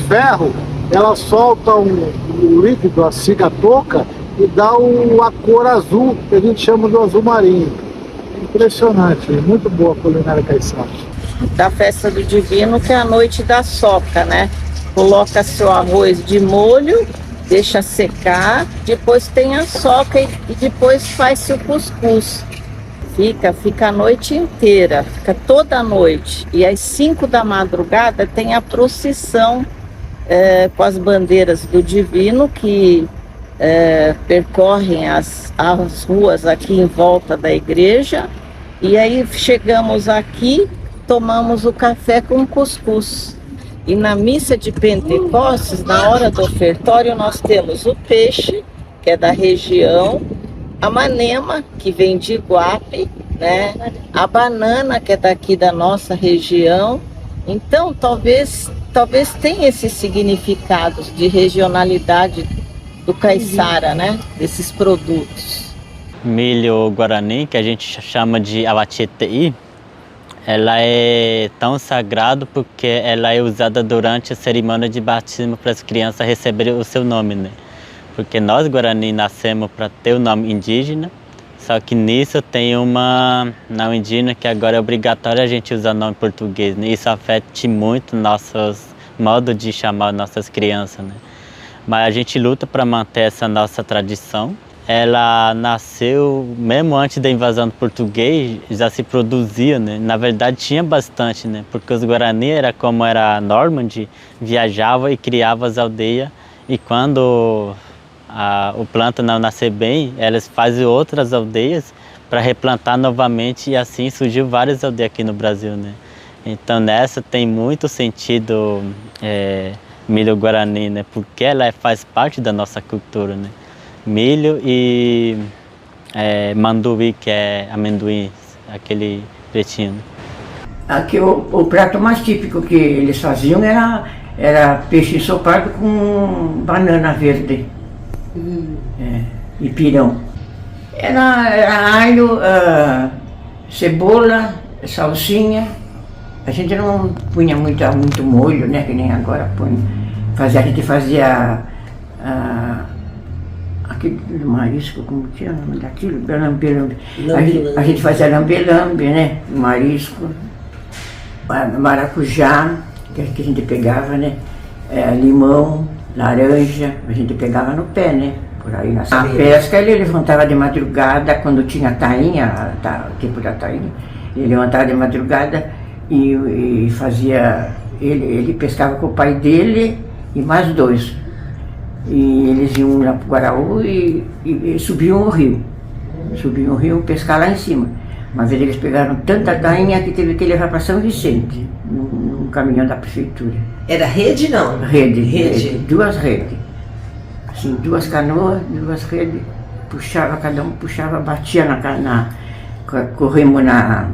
ferro. Ela solta o líquido, a cigatoca, e dá a cor azul, que a gente chama do azul marinho. Impressionante, muito boa a culinária caiçara. Da festa do Divino, que é a noite da soca, né? Coloca seu arroz de molho, deixa secar, depois tem a soca e depois faz-se o cuscuz. Fica a noite inteira, fica toda a noite. E às 5 da madrugada tem a procissão com as bandeiras do Divino, que percorrem as ruas aqui em volta da igreja. E aí chegamos aqui, tomamos o café com cuscuz. E na missa de Pentecostes, na hora do ofertório, nós temos o peixe, que é da região, a manema, que vem de Iguape, né? A banana, que é daqui da nossa região. Então, talvez tenha esses significados de regionalidade do caiçara, né? Desses produtos. Milho guarani, que a gente chama de abatetei, ela é tão sagrada porque ela é usada durante a cerimônia de batismo para as crianças receberem o seu nome, né? Porque nós guarani nascemos para ter o nome indígena, só que nisso tem uma não indígena que agora é obrigatório a gente usar o nome português, né? Isso afeta muito nossos modos de chamar nossas crianças, né? Mas a gente luta para manter essa nossa tradição. Ela nasceu, mesmo antes da invasão do português, já se produzia, né? Na verdade tinha bastante, né? Porque os Guarani, como era Normand, viajava e criava as aldeias. E quando o planta não nascer bem, elas fazem outras aldeias para replantar novamente. E assim surgiu várias aldeias aqui no Brasil, né? Então nessa tem muito sentido milho Guarani, né? Porque ela faz parte da nossa cultura, né? Milho e manduí, que é amendoim, aquele pretinho. Aqui o prato mais típico que eles faziam era peixe ensopado com banana verde e pirão. Era alho, cebola, salsinha. A gente não punha muito molho, né, que nem agora põe. A gente fazia aquele marisco, como que é o nome daquilo? Lambe-lambe. A gente fazia lambe-lambe, né, marisco, maracujá, que a gente pegava, né, limão, laranja, a gente pegava no pé, né. Por aí na pesca ele levantava de madrugada, quando tinha tainha, tipo da tainha, ele levantava de madrugada e fazia, ele pescava com o pai dele e mais 2. E eles iam lá para o Guaraú e subiam o rio. Subiam o rio pescar lá em cima. Uma vez eles pegaram tanta tainha que teve que levar para São Vicente, num caminhão da prefeitura. Era rede, não? Rede. 2 redes. Assim, 2 canoas, 2 redes, puxava, cada um puxava, batia corremos na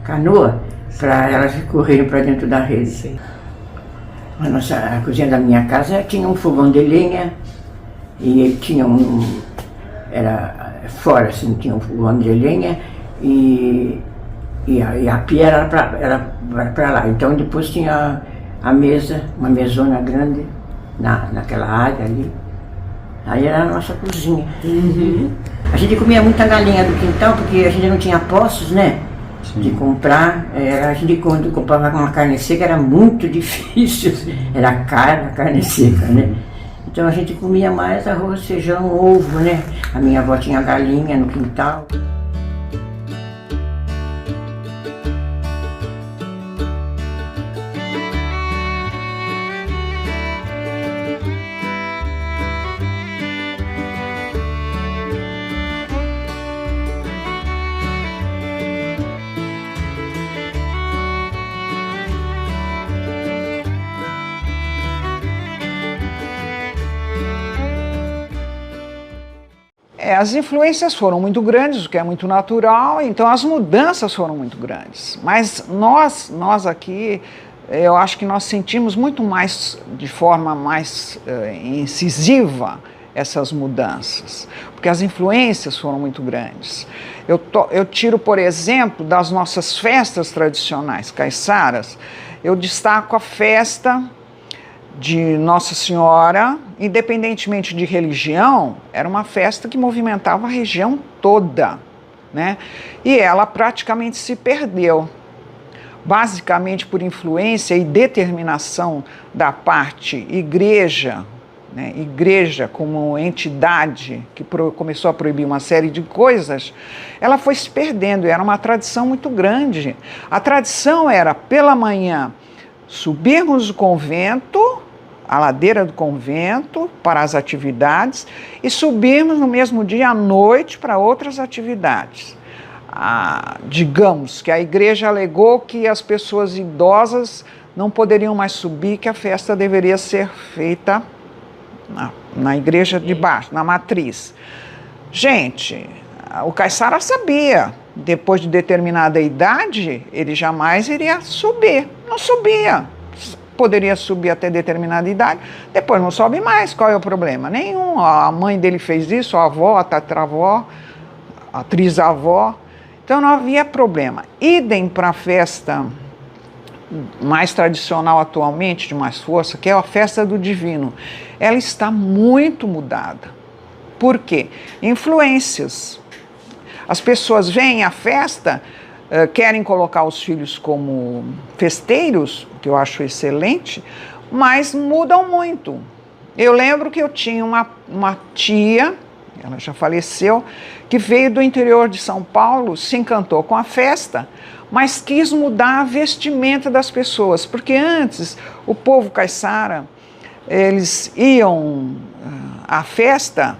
canoa para elas correrem para dentro da rede. Sim. A cozinha da minha casa tinha um fogão de lenha e tinha era fora assim, tinha um fogão de lenha e a pia era para lá. Então depois tinha a mesa, uma mesona grande, naquela área ali. Aí era a nossa cozinha. A gente comia muita galinha do quintal, porque a gente não tinha postos, né? Sim. De comprar. A gente quando comprava uma carne seca era muito difícil. Era cara, carne seca, né? Então a gente comia mais arroz, feijão, ovo, né? A minha avó tinha galinha no quintal. As influências foram muito grandes, o que é muito natural, então as mudanças foram muito grandes. Mas nós aqui, eu acho que nós sentimos muito mais, de forma mais incisiva, essas mudanças, porque as influências foram muito grandes. Eu tiro, por exemplo, das nossas festas tradicionais caiçaras, eu destaco a festa de Nossa Senhora, independentemente de religião, era uma festa que movimentava a região toda, né? E ela praticamente se perdeu, basicamente por influência e determinação da parte igreja, né? Igreja como entidade que começou a proibir uma série de coisas, ela foi se perdendo, era uma tradição muito grande. A tradição era, pela manhã, subirmos o convento, a ladeira do convento, para as atividades, e subirmos no mesmo dia à noite para outras atividades. Digamos que a igreja alegou que as pessoas idosas não poderiam mais subir, que a festa deveria ser feita na igreja de baixo, na matriz. Gente, o caiçara sabia, depois de determinada idade, ele jamais iria subir, não subia. Poderia subir até determinada idade, depois não sobe mais, qual é o problema? Nenhum, a mãe dele fez isso, a avó, a tataravó, a trisavó, então não havia problema. Idem para a festa mais tradicional atualmente, de mais força, que é a festa do Divino. Ela está muito mudada. Por quê? Influências. As pessoas veem a festa, querem colocar os filhos como festeiros, que eu acho excelente, mas mudam muito. Eu lembro que eu tinha uma tia, ela já faleceu, que veio do interior de São Paulo, se encantou com a festa, mas quis mudar a vestimenta das pessoas, porque antes o povo caiçara, eles iam à festa,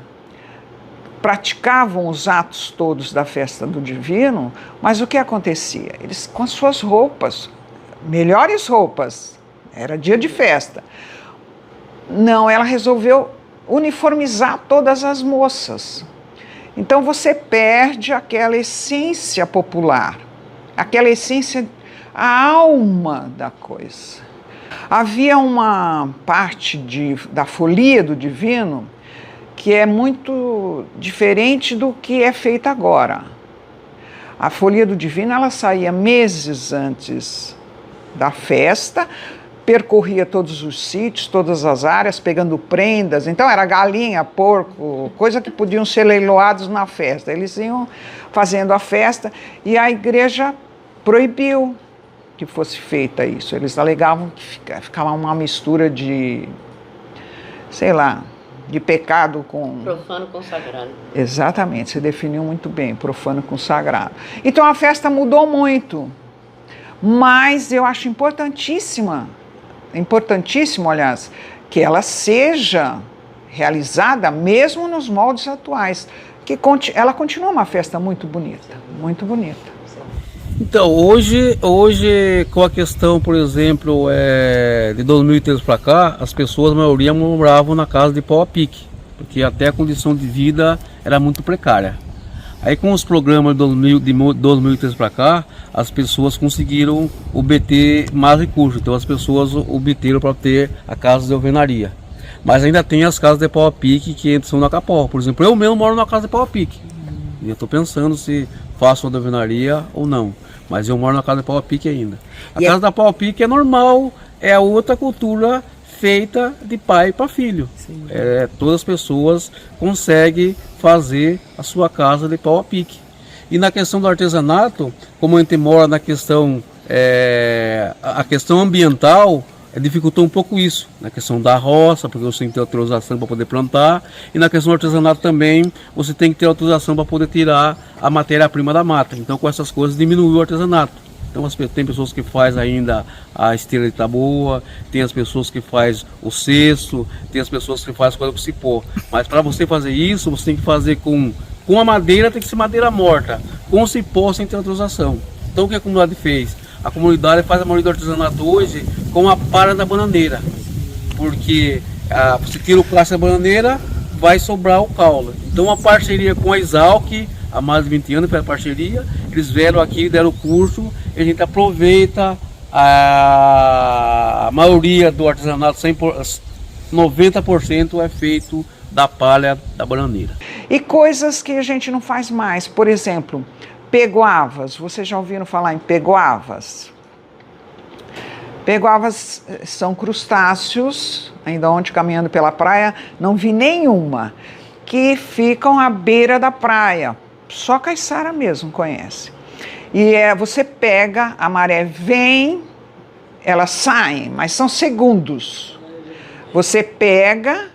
praticavam os atos todos da festa do Divino, mas o que acontecia? Eles com as suas roupas, melhores roupas, era dia de festa. Não, ela resolveu uniformizar todas as moças. Então você perde aquela essência popular. aquela essência, a alma da coisa. Havia uma parte da folia do divino que é muito diferente do que é feita agora. A folia do divino, ela saía meses antes da festa, percorria todos os sítios, todas as áreas, pegando prendas. Então era galinha, porco, coisa que podiam ser leiloados na festa. Eles iam fazendo a festa e a igreja proibiu que fosse feita isso. Eles alegavam que ficava uma mistura de, sei lá, de pecado com... Profano com sagrado. Exatamente, você definiu muito bem, profano com sagrado. Então a festa mudou muito, mas eu acho importantíssimo, aliás, que ela seja realizada mesmo nos moldes atuais, que ela continua uma festa muito bonita, muito bonita. Então, hoje com a questão, por exemplo, de 2013 para cá, as pessoas, a maioria, moravam na casa de pau a pique, porque até a condição de vida era muito precária. Aí com os programas de 2013 para cá, as pessoas conseguiram obter mais recursos, então as pessoas obteram para ter a casa de alvenaria. Mas ainda tem as casas de pau a pique que são na Caporra. Por exemplo, eu mesmo moro na casa de pau a pique. E eu estou pensando se faço uma de alvenaria ou não. Mas eu moro na casa de pau a pique ainda. A casa da pau a pique é normal, é outra cultura feita de pai para filho. Todas as pessoas conseguem fazer a sua casa de pau a pique. E na questão do artesanato, como a gente mora na questão, a questão ambiental, dificultou um pouco isso, na questão da roça, porque você tem que ter autorização para poder plantar, e na questão do artesanato também, você tem que ter autorização para poder tirar a matéria-prima da mata. Então com essas coisas diminuiu o artesanato. Então tem pessoas que fazem ainda a esteira de taboa, tem as pessoas que fazem o cesto, tem as pessoas que fazem coisa com cipó. Mas para você fazer isso, você tem que fazer com a madeira, tem que ser madeira morta, com o cipó sem ter autorização. Então o que a comunidade fez? A comunidade faz a maioria do artesanato hoje com a palha da bananeira, porque você tira o plástico da bananeira, vai sobrar o caule. Então a parceria com a Exalc, há mais de 20 anos, foi a parceria, eles vieram aqui, deram o curso, e a gente aproveita a maioria do artesanato, 90% é feito da palha da bananeira. E coisas que a gente não faz mais, por exemplo, peguavas. Vocês já ouviram falar em peguavas? Peguavas são crustáceos, ainda ontem caminhando pela praia, não vi nenhuma, que ficam à beira da praia. Só caiçara mesmo conhece. E você pega, a maré vem, elas saem, mas são segundos. Você pega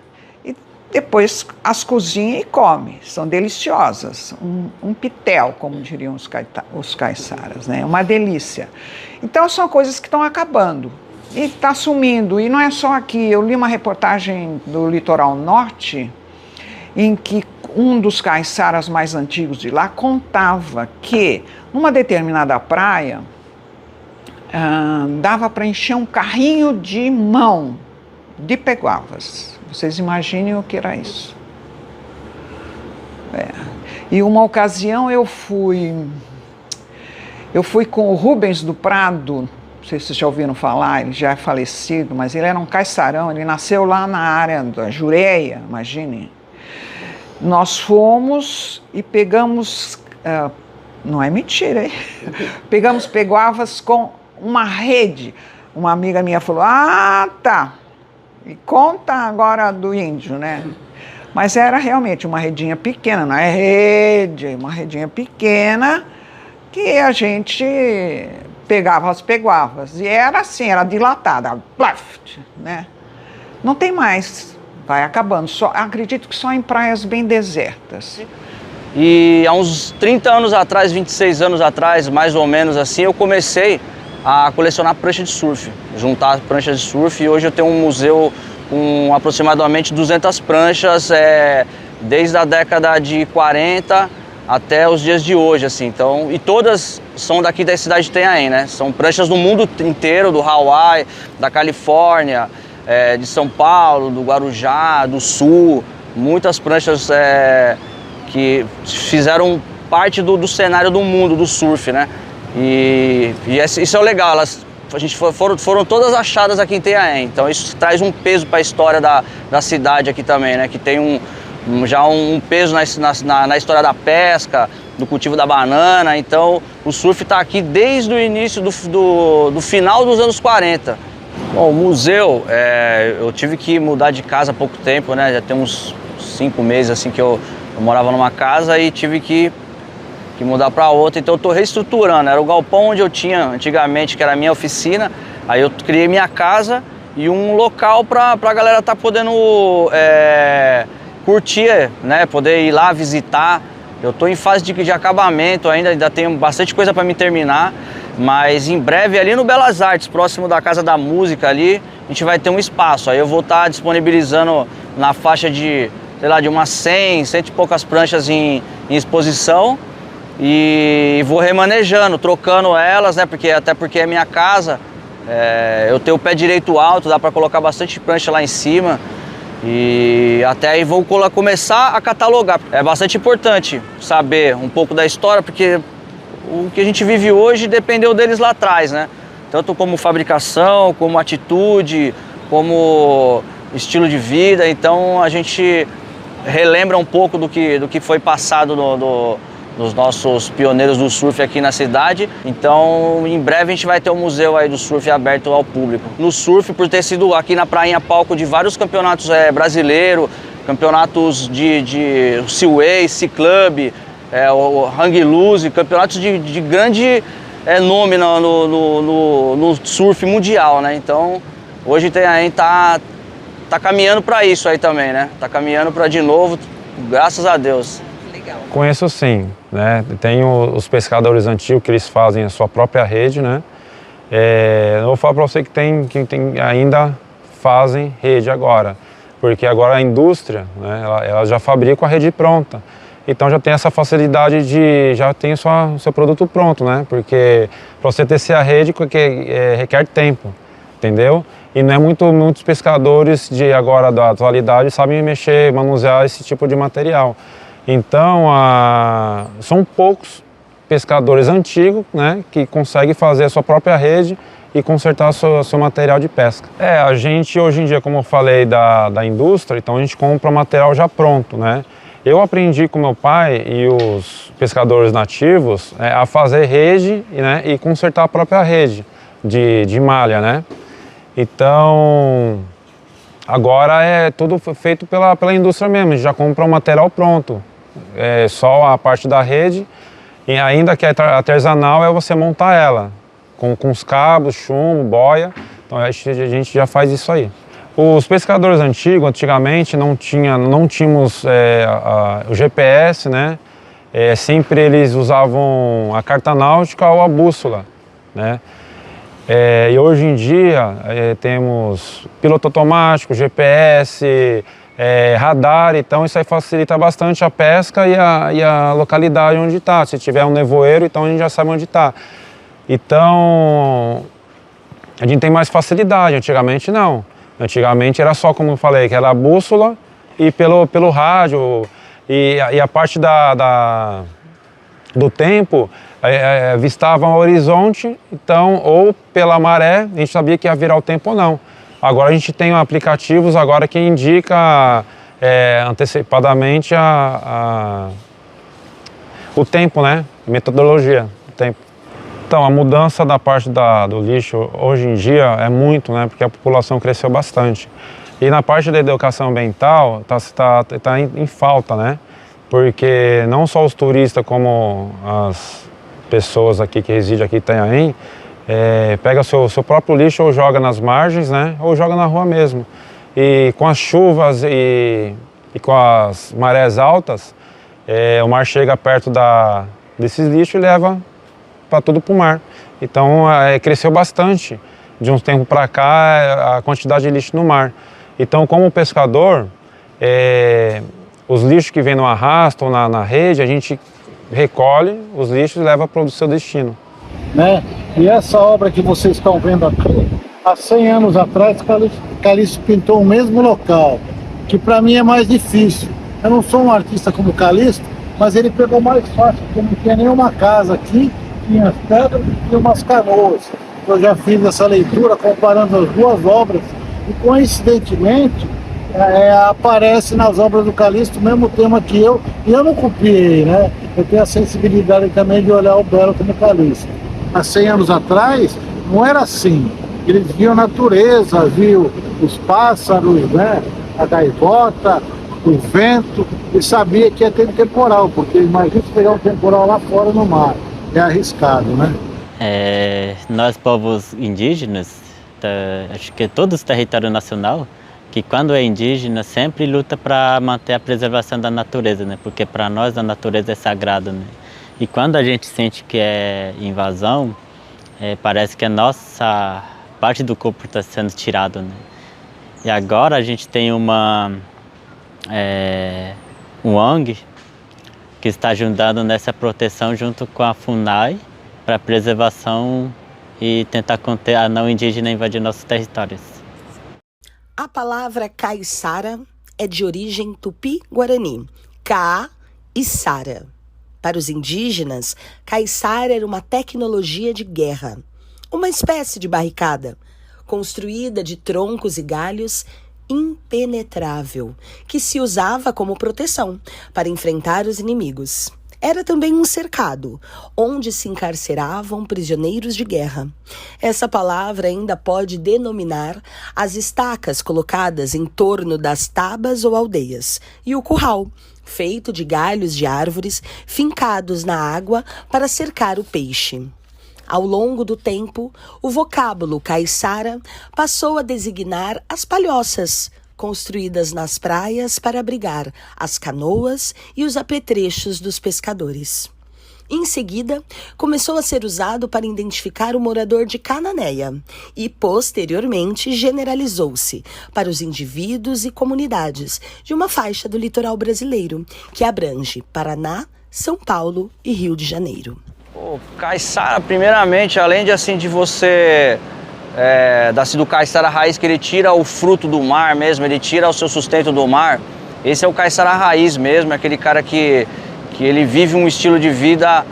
e depois as cozinha e come. São deliciosas. Um pitel, como diriam os caiçaras, né? Uma delícia. Então são coisas que estão acabando. E está sumindo. E não é só aqui. Eu li uma reportagem do Litoral Norte, em que um dos caiçaras mais antigos de lá contava que numa determinada praia dava para encher um carrinho de mão de peguavas. Vocês imaginem o que era isso. E uma ocasião eu fui com o Rubens do Prado, não sei se vocês já ouviram falar, ele já é falecido, mas ele era um caiçarão, ele nasceu lá na área da Jureia, imagine. Nós fomos e pegamos, não é mentira, hein? Pegamos peguavas com uma rede. Uma amiga minha falou, tá, e conta agora do índio, né? Mas era realmente uma redinha pequena, não é rede, uma redinha pequena que a gente pegava as peguavas. E era assim, era dilatada, né? Não tem mais. Vai acabando, acredito que só em praias bem desertas. E há uns 30 anos atrás, 26 anos atrás, mais ou menos assim, eu comecei a colecionar prancha de surf, juntar pranchas de surf, e hoje eu tenho um museu com aproximadamente 200 pranchas, desde a década de 40 até os dias de hoje, assim. Então, e todas são daqui da cidade de Itanhaém, né? São pranchas do mundo inteiro, do Hawaii, da Califórnia, de São Paulo, do Guarujá, do Sul, muitas pranchas que fizeram parte do cenário do mundo, do surf, né? Isso é o legal, foram todas achadas aqui em Itanhaém, então isso traz um peso para a história da cidade aqui também, né? Que tem já um peso na história da pesca, do cultivo da banana, então o surf está aqui desde o início do final dos anos 40. Bom, o museu, eu tive que mudar de casa há pouco tempo, né? Já tem uns 5 meses assim que eu morava numa casa e tive que mudar para outra, então eu estou reestruturando. Era o galpão onde eu tinha antigamente, que era a minha oficina, aí eu criei minha casa e um local para a galera estar podendo curtir, né? Poder ir lá visitar. Eu estou em fase de acabamento ainda tenho bastante coisa para me terminar, mas em breve ali no Belas Artes, próximo da Casa da Música ali, a gente vai ter um espaço. Aí eu vou estar disponibilizando na faixa de, sei lá, de umas 100 e poucas pranchas em exposição. E vou remanejando, trocando elas, né? Até porque é minha casa, eu tenho o pé direito alto, dá para colocar bastante prancha lá em cima. E até aí vou começar a catalogar. É bastante importante saber um pouco da história, porque o que a gente vive hoje dependeu deles lá atrás, né? Tanto como fabricação, como atitude, como estilo de vida. Então a gente relembra um pouco do que foi passado dos nossos pioneiros do surf aqui na cidade. Então, em breve a gente vai ter um museu aí do surf aberto ao público. No surf, por ter sido aqui na Prainha palco de vários campeonatos brasileiros, campeonatos de Seaway, Sea Club, o Hang Loose, campeonatos de grande nome no surf mundial, né? Então, hoje tá caminhando para isso aí também, né? Tá caminhando para de novo, graças a Deus. Conheço sim, né? Tem os pescadores antigos que eles fazem a sua própria rede, né? Eu vou falar para você que ainda fazem rede agora, porque agora a indústria, né, ela já fabrica a rede pronta, então já tem essa facilidade já tem o seu produto pronto, né? Porque para você tecer a rede requer tempo, entendeu? E não é muitos pescadores agora da atualidade sabem manusear esse tipo de material. Então, são poucos pescadores antigos, né, que conseguem fazer a sua própria rede e consertar seu material de pesca. A gente hoje em dia, como eu falei da indústria, então a gente compra material já pronto, né? Eu aprendi com meu pai e os pescadores nativos a fazer rede, né, e consertar a própria rede de malha, né? Então, agora é tudo feito pela indústria mesmo, a gente já compra o material pronto. Só a parte da rede, e ainda que é artesanal, você montar ela com os cabos, chumbo, boia. Então a gente já faz isso aí. Os pescadores antigamente não tínhamos o GPS, né? Sempre eles usavam a carta náutica ou a bússola, né? E hoje em dia temos piloto automático, GPS, radar, então isso aí facilita bastante a pesca e a localidade onde está. Se tiver um nevoeiro, então a gente já sabe onde está. Então a gente tem mais facilidade, antigamente não. Antigamente era só, como eu falei, que era a bússola e pelo rádio e a parte do tempo avistavam o horizonte, então, ou pela maré, a gente sabia que ia virar o tempo ou não. Agora a gente tem aplicativos agora que indica antecipadamente o tempo, né? Metodologia do tempo. Então, a mudança da parte do lixo hoje em dia é muito, né? Porque a população cresceu bastante. E na parte da educação ambiental tá em falta, né? Porque não só os turistas, como as pessoas aqui que residem aqui em Itanhaém, pega seu próprio lixo ou joga nas margens, né? Ou joga na rua mesmo. E com as chuvas e com as marés altas, o mar chega perto desses lixos e leva para tudo para o mar. Então cresceu bastante de uns tempos para cá a quantidade de lixo no mar. Então, como pescador, os lixos que vêm no arrasto ou na rede, a gente recolhe os lixos e leva para o seu destino. Né? E essa obra que vocês estão vendo aqui, há 100 anos atrás, Calixto pintou o mesmo local, que para mim é mais difícil. Eu não sou um artista como Calixto, mas ele pegou mais fácil, porque não tinha nenhuma casa aqui, tinha pedras e umas canoas. Eu já fiz essa leitura comparando as duas obras e, coincidentemente, aparece nas obras do Calixto o mesmo tema que eu, e eu não copiei, né? Eu tenho a sensibilidade também de olhar o belo como Calixto. Há 100 anos atrás, não era assim. Eles viam a natureza, viam os pássaros, né? A gaivota, o vento, e sabia que ia ter temporal, porque imagina se pegar um temporal lá fora no mar. É arriscado, né? Nós, povos indígenas, acho que todos os territórios nacionais, que quando é indígena sempre luta para manter a preservação da natureza, né? Porque para nós a natureza é sagrada, né? E quando a gente sente que é invasão, parece que a nossa parte do corpo está sendo tirado, né? E agora a gente tem um ONG que está ajudando nessa proteção junto com a FUNAI para preservação e tentar conter a não indígena invadir nossos territórios. A palavra caiçara é de origem tupi-guarani, ca e sara. Para os indígenas, caiçara era uma tecnologia de guerra, uma espécie de barricada, construída de troncos e galhos, impenetrável, que se usava como proteção para enfrentar os inimigos. Era também um cercado, onde se encarceravam prisioneiros de guerra. Essa palavra ainda pode denominar as estacas colocadas em torno das tabas ou aldeias, e o curral, feito de galhos de árvores fincados na água para cercar o peixe. Ao longo do tempo, o vocábulo caiçara passou a designar as palhoças, construídas nas praias para abrigar as canoas e os apetrechos dos pescadores. Em seguida, começou a ser usado para identificar o morador de Cananéia e, posteriormente, generalizou-se para os indivíduos e comunidades de uma faixa do litoral brasileiro, que abrange Paraná, São Paulo e Rio de Janeiro. Caiçara, primeiramente, além de assim de você do caiçara raiz, que ele tira o fruto do mar mesmo, ele tira o seu sustento do mar. Esse é o caiçara raiz mesmo, é aquele cara que ele vive um estilo de vida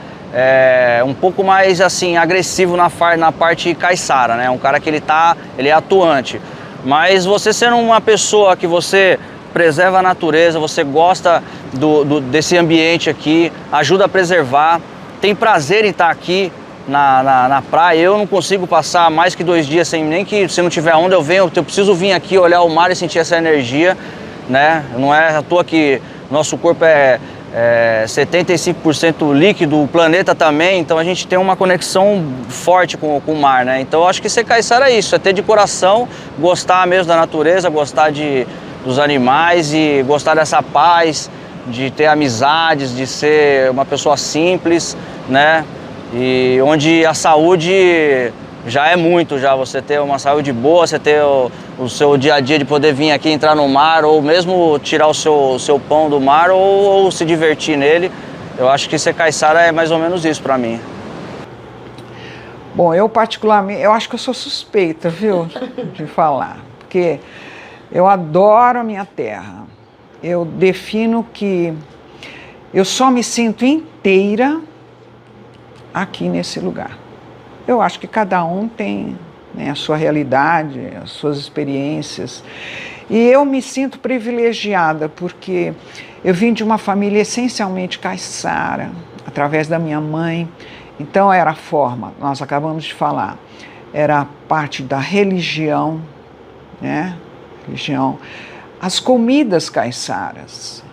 um pouco mais assim agressivo na parte caiçara, né? Um cara que ele é atuante. Mas você sendo uma pessoa que você preserva a natureza, você gosta desse ambiente aqui, ajuda a preservar, tem prazer em estar aqui na praia. Eu não consigo passar mais que 2 dias sem, nem que se não tiver onda eu preciso vir aqui olhar o mar e sentir essa energia, né? Não é à toa que nosso corpo é 75% líquido, o planeta também, então a gente tem uma conexão forte com o mar, né? Então eu acho que ser caiçara é isso, é ter de coração, gostar mesmo da natureza, gostar dos animais e gostar dessa paz, de ter amizades, de ser uma pessoa simples, né? E onde a saúde já é muito, já você ter uma saúde boa, você ter o seu dia a dia de poder vir aqui entrar no mar ou mesmo tirar o seu pão do mar ou se divertir nele. Eu acho que ser caiçara é mais ou menos isso para mim. Bom, eu particularmente, eu acho que eu sou suspeita, viu, de falar, porque eu adoro a minha terra. Eu defino que eu só me sinto inteira aqui nesse lugar. Eu acho que cada um tem, né, a sua realidade, as suas experiências. E eu me sinto privilegiada porque eu vim de uma família essencialmente caiçara, através da minha mãe. Então era a forma, nós acabamos de falar, era a parte da religião, né? Religião. As comidas caiçaras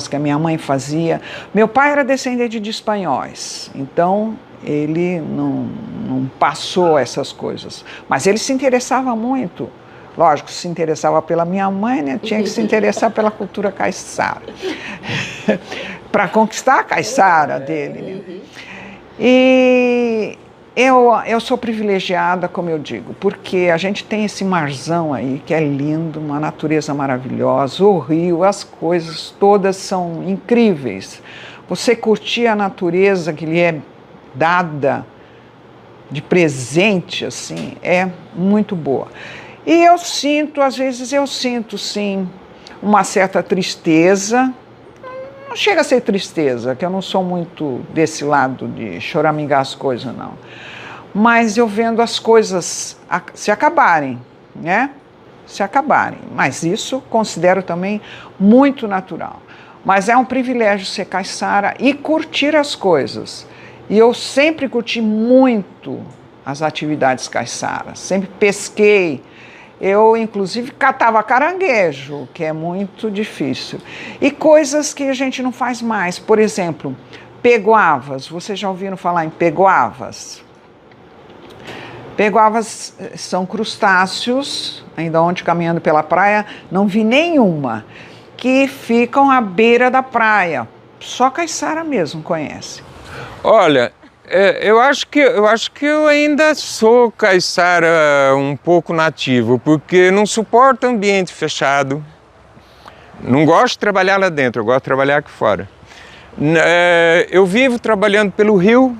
que a minha mãe fazia. Meu pai era descendente de espanhóis, então ele não passou essas coisas, mas ele se interessava muito. Lógico, se interessava pela minha mãe, né? Tinha que se interessar pela cultura caiçara, para conquistar a caiçara dele, né? E eu sou privilegiada, como eu digo, porque a gente tem esse marzão aí, que é lindo, uma natureza maravilhosa, o rio, as coisas todas são incríveis. Você curtir a natureza que lhe é dada de presente, assim, é muito boa. E eu sinto, às vezes sim, uma certa tristeza, não chega a ser tristeza, que eu não sou muito desse lado de choramingar as coisas, não. Mas eu vendo as coisas se acabarem, né? Se acabarem. Mas isso considero também muito natural. Mas é um privilégio ser caiçara e curtir as coisas. E eu sempre curti muito as atividades caiçaras, sempre pesquei. Eu, inclusive, catava caranguejo, que é muito difícil. E coisas que a gente não faz mais. Por exemplo, peguavas. Vocês já ouviram falar em peguavas? Peguavas são crustáceos, ainda ontem caminhando pela praia, não vi nenhuma, que ficam à beira da praia. Só caiçara mesmo conhece. Olha, eu acho que eu ainda sou caiçara um pouco nativo, porque não suporto ambiente fechado. Não gosto de trabalhar lá dentro, eu gosto de trabalhar aqui fora. Eu vivo trabalhando pelo rio,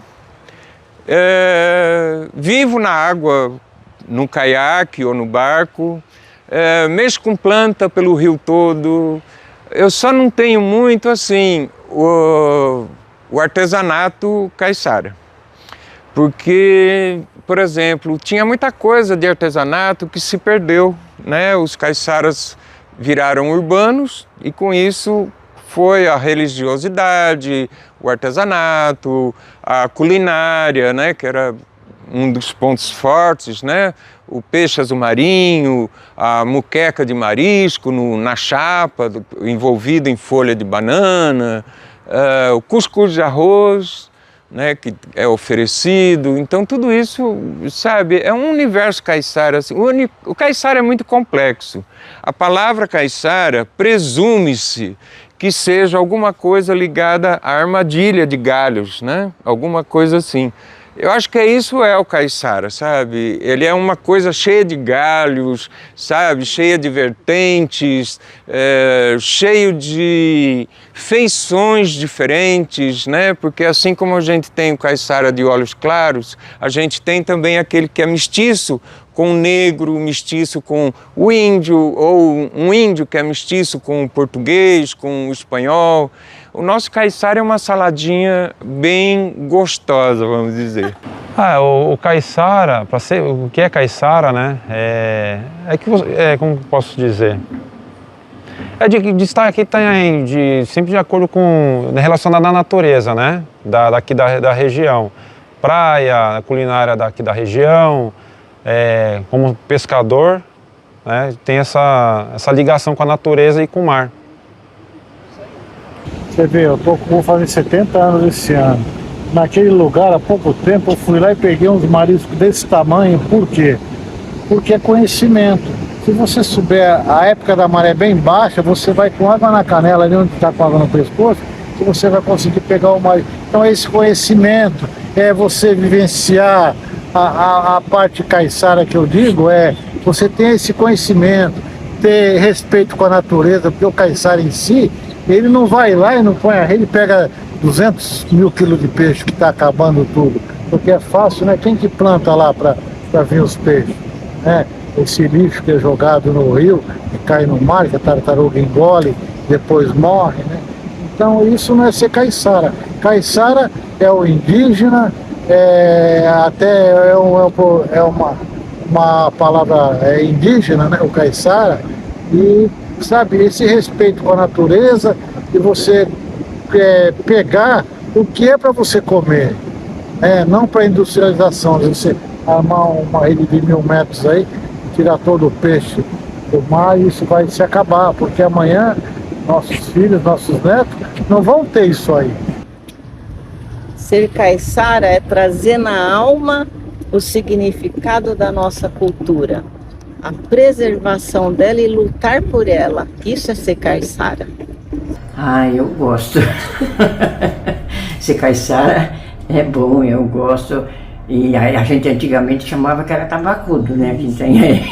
vivo na água, no caiaque ou no barco, mexo com planta pelo rio todo. Eu só não tenho muito assim o artesanato caiçara, porque, por exemplo, tinha muita coisa de artesanato que se perdeu, né? Os caiçaras viraram urbanos e com isso foi a religiosidade, o artesanato, a culinária, né? Que era um dos pontos fortes, né? O peixe azul marinho, a muqueca de marisco na chapa, envolvida em folha de banana, o cuscuz de arroz, né, que é oferecido. Então tudo isso, sabe, é um universo caiçara. Assim, o caiçara é muito complexo. A palavra caiçara presume-se que seja alguma coisa ligada à armadilha de galhos, né? Alguma coisa assim. Eu acho que isso é o caiçara, sabe? Ele é uma coisa cheia de galhos, sabe? Cheia de vertentes, cheio de feições diferentes, né? Porque assim como a gente tem o caiçara de olhos claros, a gente tem também aquele que é mestiço com o negro, mestiço com o índio, ou um índio que é mestiço com o português, com o espanhol. O nosso caiçara é uma saladinha bem gostosa, vamos dizer. O caiçara, para ser o que é caiçara, né? Como posso dizer? É de estar aqui sempre de acordo com relacionado à natureza, né? Daqui da região, praia, culinária daqui da região, como pescador, né? Tem essa ligação com a natureza e com o mar. Você vê, vou fazer 70 anos esse ano. Naquele lugar, há pouco tempo, eu fui lá e peguei uns mariscos desse tamanho. Por quê? Porque é conhecimento. Se você souber a época da maré bem baixa, você vai com água na canela, ali onde está com água no pescoço, que você vai conseguir pegar o marisco. Então esse conhecimento, é você vivenciar a parte caiçara que eu digo, você ter esse conhecimento, ter respeito com a natureza, porque o caiçara em si, ele não vai lá e não põe a rede e pega 200 mil quilos de peixe que está acabando tudo. Porque é fácil, né? Quem que planta lá para vir os peixes? Né? Esse lixo que é jogado no rio, que cai no mar, que a tartaruga engole, depois morre, né? Então isso não é ser caiçara. Caiçara é o indígena, uma palavra indígena, né? O caiçara, e sabe, esse respeito com a natureza e você pegar o que é para você comer, não para industrialização, você armar uma rede de 1000 metros aí, tirar todo o peixe do mar e isso vai se acabar, porque amanhã nossos filhos, nossos netos não vão ter isso aí. Ser caiçara é trazer na alma o significado da nossa cultura, a preservação dela e lutar por ela. Isso é ser caiçara. Eu gosto. Ser caiçara é bom, eu gosto. E a gente antigamente chamava que era tabacudo, né? Que tem aí.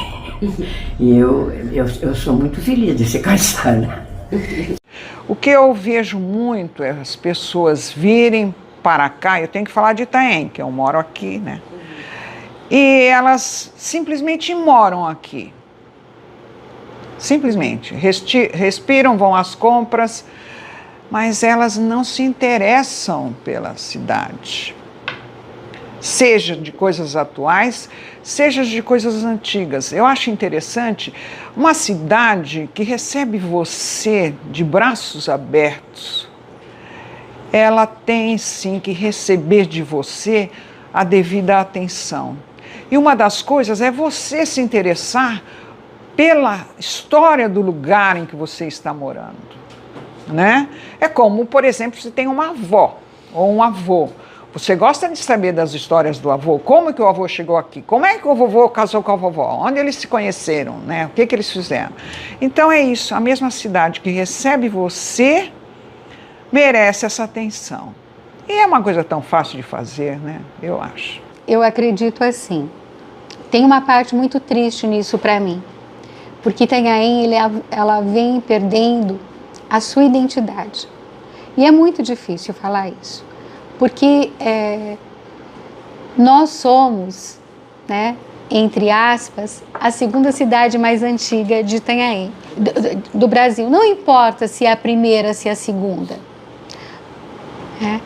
E eu sou muito feliz de ser caiçara. O que eu vejo muito é as pessoas virem para cá, eu tenho que falar de Itanhaém, que eu moro aqui, né? E elas simplesmente moram aqui. Simplesmente. Respiram, vão às compras, mas elas não se interessam pela cidade. Seja de coisas atuais, seja de coisas antigas. Eu acho interessante uma cidade que recebe você de braços abertos. Ela tem sim que receber de você a devida atenção. E uma das coisas é você se interessar pela história do lugar em que você está morando, né? É como, por exemplo, se tem uma avó ou um avô. Você gosta de saber das histórias do avô? Como que o avô chegou aqui? Como é que o vovô casou com a vovó? Onde eles se conheceram, né? O que que eles fizeram? Então é isso, a mesma cidade que recebe você merece essa atenção. E é uma coisa tão fácil de fazer, né? Eu acho. Eu acredito assim. Tem uma parte muito triste nisso para mim. Porque Itanhaém, ela vem perdendo a sua identidade. E é muito difícil falar isso. Porque nós somos, né, entre aspas, a segunda cidade mais antiga de Itanhaém, do Brasil. Não importa se é a primeira, se é a segunda. Né?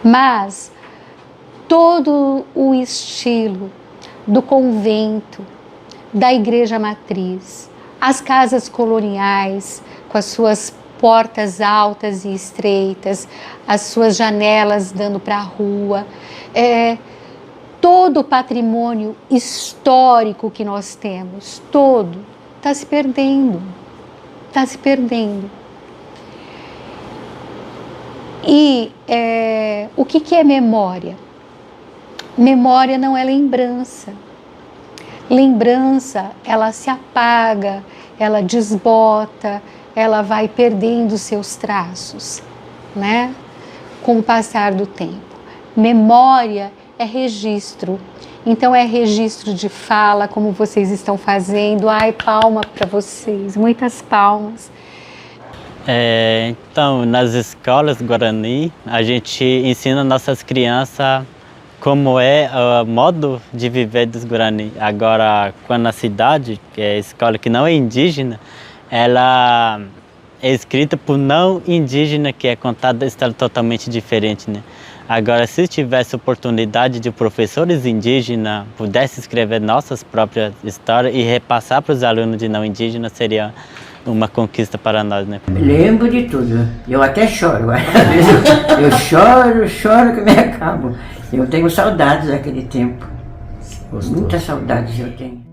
Mas todo o estilo do convento, da igreja matriz, as casas coloniais com as suas portas altas e estreitas, as suas janelas dando para a rua, todo o patrimônio histórico que nós temos, todo, está se perdendo, está se perdendo. E o que é memória? Memória não é lembrança. Lembrança, ela se apaga, ela desbota, ela vai perdendo seus traços, né? Com o passar do tempo. Memória é registro. Então é registro de fala, como vocês estão fazendo. Ai, palma para vocês, muitas palmas. Então, nas escolas Guarani, a gente ensina nossas crianças como é o modo de viver dos Guarani. Agora, quando na cidade, que é a escola que não é indígena, ela é escrita por não indígena, que é contada a história totalmente diferente, né? Agora, se tivesse oportunidade de professores indígenas pudessem escrever nossas próprias histórias e repassar para os alunos de não indígenas, seria uma conquista para nós, né? Lembro de tudo. Eu até choro. Eu choro que me acabo. Eu tenho saudades daquele tempo. Muitas saudades eu tenho.